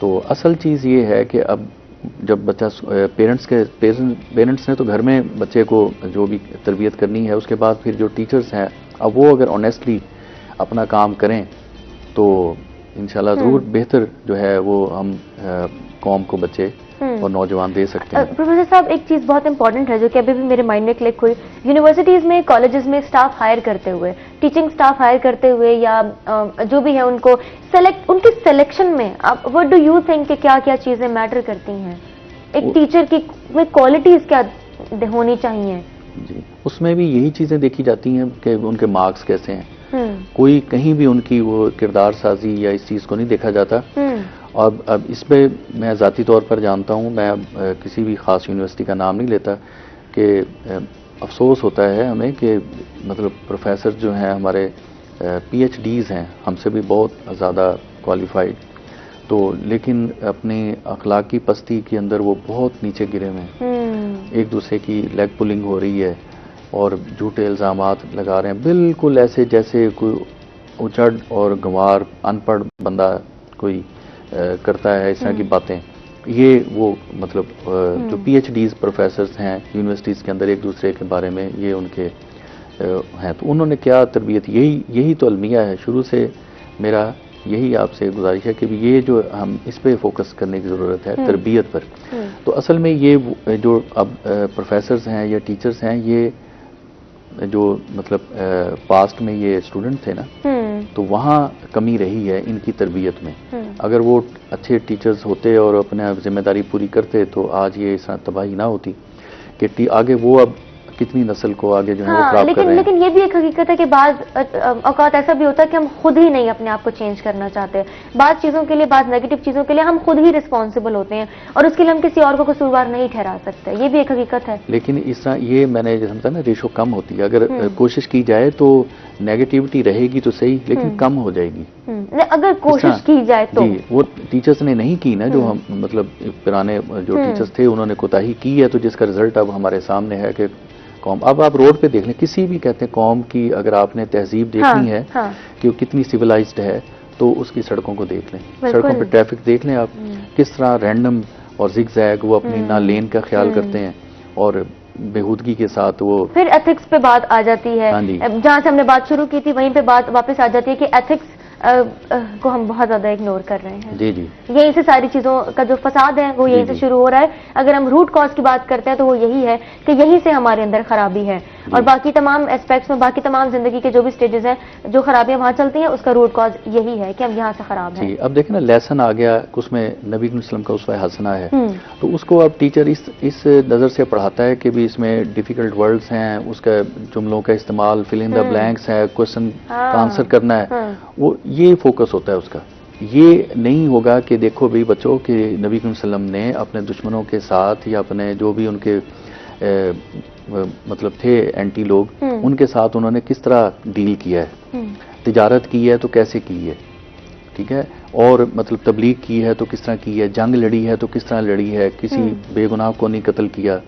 S4: تو اصل چیز یہ ہے کہ اب جب بچہ پیرنٹس نے تو گھر میں بچے کو جو بھی تربیت کرنی ہے، اس کے بعد پھر جو ٹیچرز ہیں اب وہ اگر آنیسٹلی اپنا کام کریں تو انشاءاللہ ضرور بہتر جو ہے وہ ہم قوم کو بچے اور نوجوان دے سکتے ہیں۔
S2: پروفیسر صاحب ایک چیز بہت امپورٹنٹ ہے جو کہ ابھی بھی میرے مائنڈ میں کلک ہوئی، یونیورسٹیز میں کالجز میں اسٹاف ہائر کرتے ہوئے، ٹیچنگ اسٹاف ہائر کرتے ہوئے یا جو بھی ہے ان کو ان کی سلیکشن میں وٹ ڈو یو تھنک کہ کیا کیا چیزیں میٹر کرتی ہیں؟ ایک ٹیچر کی کوالٹیز کیا ہونی چاہیے؟
S4: جی، اس میں بھی یہی چیزیں دیکھی جاتی ہیں کہ ان کے مارکس کیسے ہیں، کوئی کہیں بھی ان کی وہ کردار سازی یا اس چیز کو نہیں دیکھا جاتا۔ اور اب اس پہ میں ذاتی طور پر جانتا ہوں، میں اب کسی بھی خاص یونیورسٹی کا نام نہیں لیتا، کہ افسوس ہوتا ہے ہمیں کہ مطلب پروفیسر جو ہیں ہمارے پی ایچ ڈیز ہیں، ہم سے بھی بہت زیادہ کوالیفائڈ، تو لیکن اپنی اخلاقی پستی کے اندر وہ بہت نیچے گرے ہوئے ہیں، ایک دوسرے کی لیگ پولنگ ہو رہی ہے اور جھوٹے الزامات لگا رہے ہیں، بالکل ایسے جیسے کوئی اچڑ اور گنوار ان پڑھ بندہ کوئی کرتا ہے اس طرح کی باتیں۔ یہ وہ مطلب جو پی ایچ ڈیز پروفیسرز ہیں یونیورسٹیز کے اندر ایک دوسرے کے بارے میں یہ ان کے ہیں، تو انہوں نے کیا تربیت، یہی تو المیہ ہے۔ شروع سے میرا یہی آپ سے گزارش ہے کہ یہ جو ہم اس پہ فوکس کرنے کی ضرورت ہے، تربیت پر۔ تو اصل میں یہ جو اب پروفیسرز ہیں یا ٹیچرز ہیں، یہ جو مطلب پاسٹ میں یہ اسٹوڈنٹ تھے نا، تو وہاں کمی رہی ہے ان کی تربیت میں۔ اگر وہ اچھے ٹیچرز ہوتے اور اپنے ذمہ داری پوری کرتے تو آج یہ اس طرح تباہی نہ ہوتی کہ آگے وہ اب کتنی نسل کو آگے جو ہے وہ خراب کر رہے ہیں۔
S2: لیکن یہ بھی ایک حقیقت ہے کہ بعض اوقات ایسا بھی ہوتا ہے کہ ہم خود ہی نہیں اپنے آپ کو چینج کرنا چاہتے، بعض چیزوں کے لیے، بعض نیگیٹو چیزوں کے لیے ہم خود ہی رسپانسبل ہوتے ہیں اور اس کے لیے ہم کسی اور کو قصوروار نہیں ٹھہرا سکتے، یہ بھی ایک حقیقت ہے۔
S4: لیکن اس طرح یہ میں نے سمجھا نا، ریشو کم ہوتی ہے، اگر کوشش کی جائے تو نیگیٹیوٹی رہے گی تو صحیح، لیکن کم ہو جائے گی
S2: اگر کوشش کی جائے تو۔
S4: جی، وہ ٹیچرز نے نہیں کی نا، جو ہم مطلب پرانے جو ٹیچرز تھے انہوں نے کوتاہی کی ہے، تو جس کا رزلٹ اب ہمارے سامنے ہے کہ قوم، اب آپ روڈ پہ دیکھ لیں، کسی بھی کہتے ہیں قوم کی اگر آپ نے تہذیب دیکھنی ہے کہ وہ کتنی سویلائزڈ ہے تو اس کی سڑکوں کو دیکھ لیں، سڑکوں پہ ٹریفک دیکھ لیں آپ، کس طرح رینڈم اور زگ زیگ وہ اپنی نہ لین کا خیال کرتے ہیں اور بےہودگی کے ساتھ وہ۔
S2: پھر ایتھکس پہ بات آ جاتی ہے، جہاں سے ہم نے بات شروع کی تھی وہیں پہ بات واپس آ جاتی ہے کہ ایتھکس کو ہم بہت زیادہ اگنور کر رہے ہیں۔
S4: جی جی،
S2: یہیں سے ساری چیزوں کا جو فساد ہے وہ یہیں سے شروع ہو رہا ہے۔ اگر ہم روٹ کاز کی بات کرتے ہیں تو وہ یہی ہے کہ یہیں سے ہمارے اندر خرابی ہے، اور باقی تمام اسپیکٹس میں، باقی تمام زندگی کے جو بھی سٹیجز ہیں، جو خرابیاں وہاں چلتی ہیں، اس کا روٹ کاز یہی ہے کہ ہم یہاں سے خراب ہیں۔
S4: جی، اب دیکھیں نا، لیسن آ گیا، اس میں نبی علیہ وسلم کا اسوہ حسنہ ہے، تو اس کو اب ٹیچر اس نظر سے پڑھاتا ہے کہ بھی اس میں ڈیفیکلٹ ورڈز ہیں، اس کا جملوں کا استعمال، فل ان دا بلینکس ہے، کوشچن کا آنسر کرنا ہے، وہ یہ فوکس ہوتا ہے اس کا۔ یہ نہیں ہوگا کہ دیکھو بھی بچوں کہ نبی کریم صلی اللہ علیہ وسلم نے اپنے دشمنوں کے ساتھ یا اپنے جو بھی ان کے مطلب تھے اینٹی لوگ، ان کے ساتھ انہوں نے کس طرح ڈیل کیا ہے، تجارت کی ہے تو کیسے کی ہے، ٹھیک ہے، اور مطلب تبلیغ کی ہے تو کس طرح کی ہے، جنگ لڑی ہے تو کس طرح لڑی ہے، کسی بے گناہ کو نہیں قتل کیا،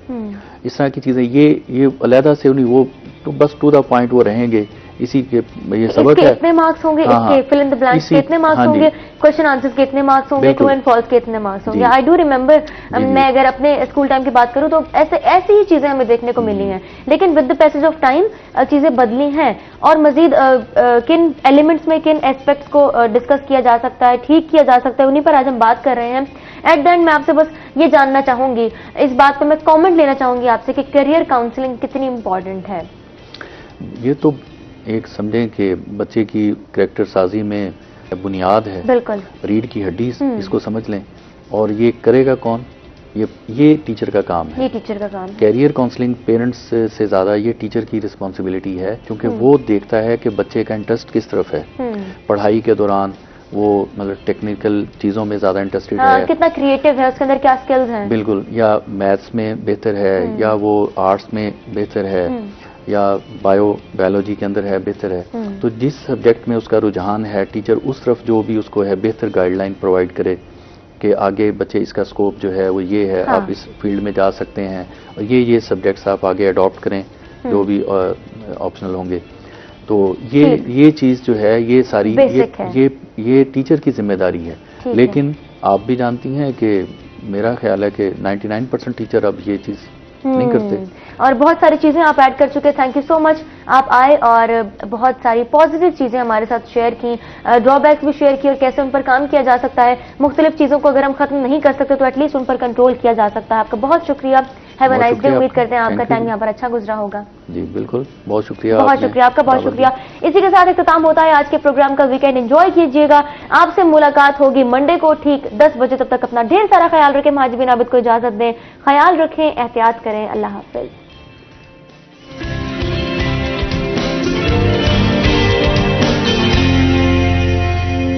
S4: اس طرح کی چیزیں، یہ علیحدہ سے انہیں وہ بس ٹو دا پوائنٹ وہ رہیں گے، اسی کے یہ سبق ہے۔
S2: کتنے مارکس ہوں گے اس کے، فل ان دی بلینکس کے اتنے مارکس ہوں گے، کوسچن آنسر کے اتنے مارکس ہوں گے، ٹرو اینڈ فالس کے اتنے مارکس ہوں گے۔ آئی ڈو ریمبر، میں اگر اپنے اسکول ٹائم کی بات کروں تو ایسی ہی چیزیں ہمیں دیکھنے کو ملی ہیں، لیکن with the passage of time چیزیں بدلی ہیں، اور مزید کن ایلیمنٹس میں کن ایسپیکٹس کو ڈسکس کیا جا سکتا ہے، ٹھیک کیا جا سکتا ہے، انہیں پر آج ہم بات کر رہے ہیں۔ ایٹ دا اینڈ میں آپ سے بس یہ جاننا چاہوں گی، اس بات پہ میں کامنٹ لینا چاہوں گی آپ سے کہ کیریئر کاؤنسلنگ کتنی امپورٹنٹ ہے؟ یہ
S4: تو ایک سمجھیں کہ بچے کی کریکٹر سازی میں بنیاد ہے،
S2: بالکل
S4: ریڑھ کی ہڈی، اس کو سمجھ لیں، اور یہ کرے گا کون؟ یہ ٹیچر کا کام ہے،
S2: یہ ٹیچر کا کام ہے۔
S4: کیریئر کاؤنسلنگ پیرنٹس سے زیادہ یہ ٹیچر کی رسپانسبلٹی ہے، کیونکہ وہ دیکھتا ہے کہ بچے کا انٹرسٹ کس طرف ہے، پڑھائی کے دوران وہ مطلب ٹیکنیکل چیزوں میں زیادہ انٹرسٹڈ ہے،
S2: کتنا کریٹو ہے، اس کے اندر کیا سکلز ہیں،
S4: بالکل، یا میتھس میں بہتر ہے، یا وہ آرٹس میں بہتر ہے، یا بایولوجی کے اندر ہے بہتر ہے، تو جس سبجیکٹ میں اس کا رجحان ہے، ٹیچر اس طرف جو بھی اس کو ہے بہتر گائیڈ لائن پرووائڈ کرے کہ آگے بچے اس کا سکوپ جو ہے وہ یہ ہے، آپ اس فیلڈ میں جا سکتے ہیں، اور یہ سبجیکٹس آپ آگے اڈاپٹ کریں جو بھی آپشنل ہوں گے۔ تو یہ چیز جو ہے، یہ ساری یہ ٹیچر کی ذمہ داری ہے، لیکن آپ بھی جانتی ہیں کہ میرا خیال ہے کہ 99% ٹیچر اب یہ چیز نہیں کرتے.
S2: اور بہت ساری چیزیں آپ ایڈ کر چکے. تھینک یو سو مچ. آپ آئے اور بہت ساری پازیٹیو چیزیں ہمارے ساتھ شیئر کی, ڈرا بیکس بھی شیئر کی اور کیسے ان پر کام کیا جا سکتا ہے. مختلف چیزوں کو اگر ہم ختم نہیں کر سکتے تو ایٹ لیسٹ ان پر کنٹرول کیا جا سکتا ہے. آپ کا بہت شکریہ. Have a nice day. امید کرتے ہیں آپ کا ٹائم یہاں پر اچھا گزرا ہوگا.
S4: جی بالکل, بہت شکریہ.
S2: بہت شکریہ آپ کا, بہت شکریہ. اسی کے ساتھ اختتام ہوتا ہے آج کے پروگرام کا. ویکینڈ انجوائے کیجیے گا. آپ سے ملاقات ہوگی منڈے کو ٹھیک 10 بجے. تب تک اپنا ڈھیر سارا خیال رکھیں. مہاجبین عابد کو اجازت دیں. خیال رکھیں, احتیاط کریں. اللہ حافظ.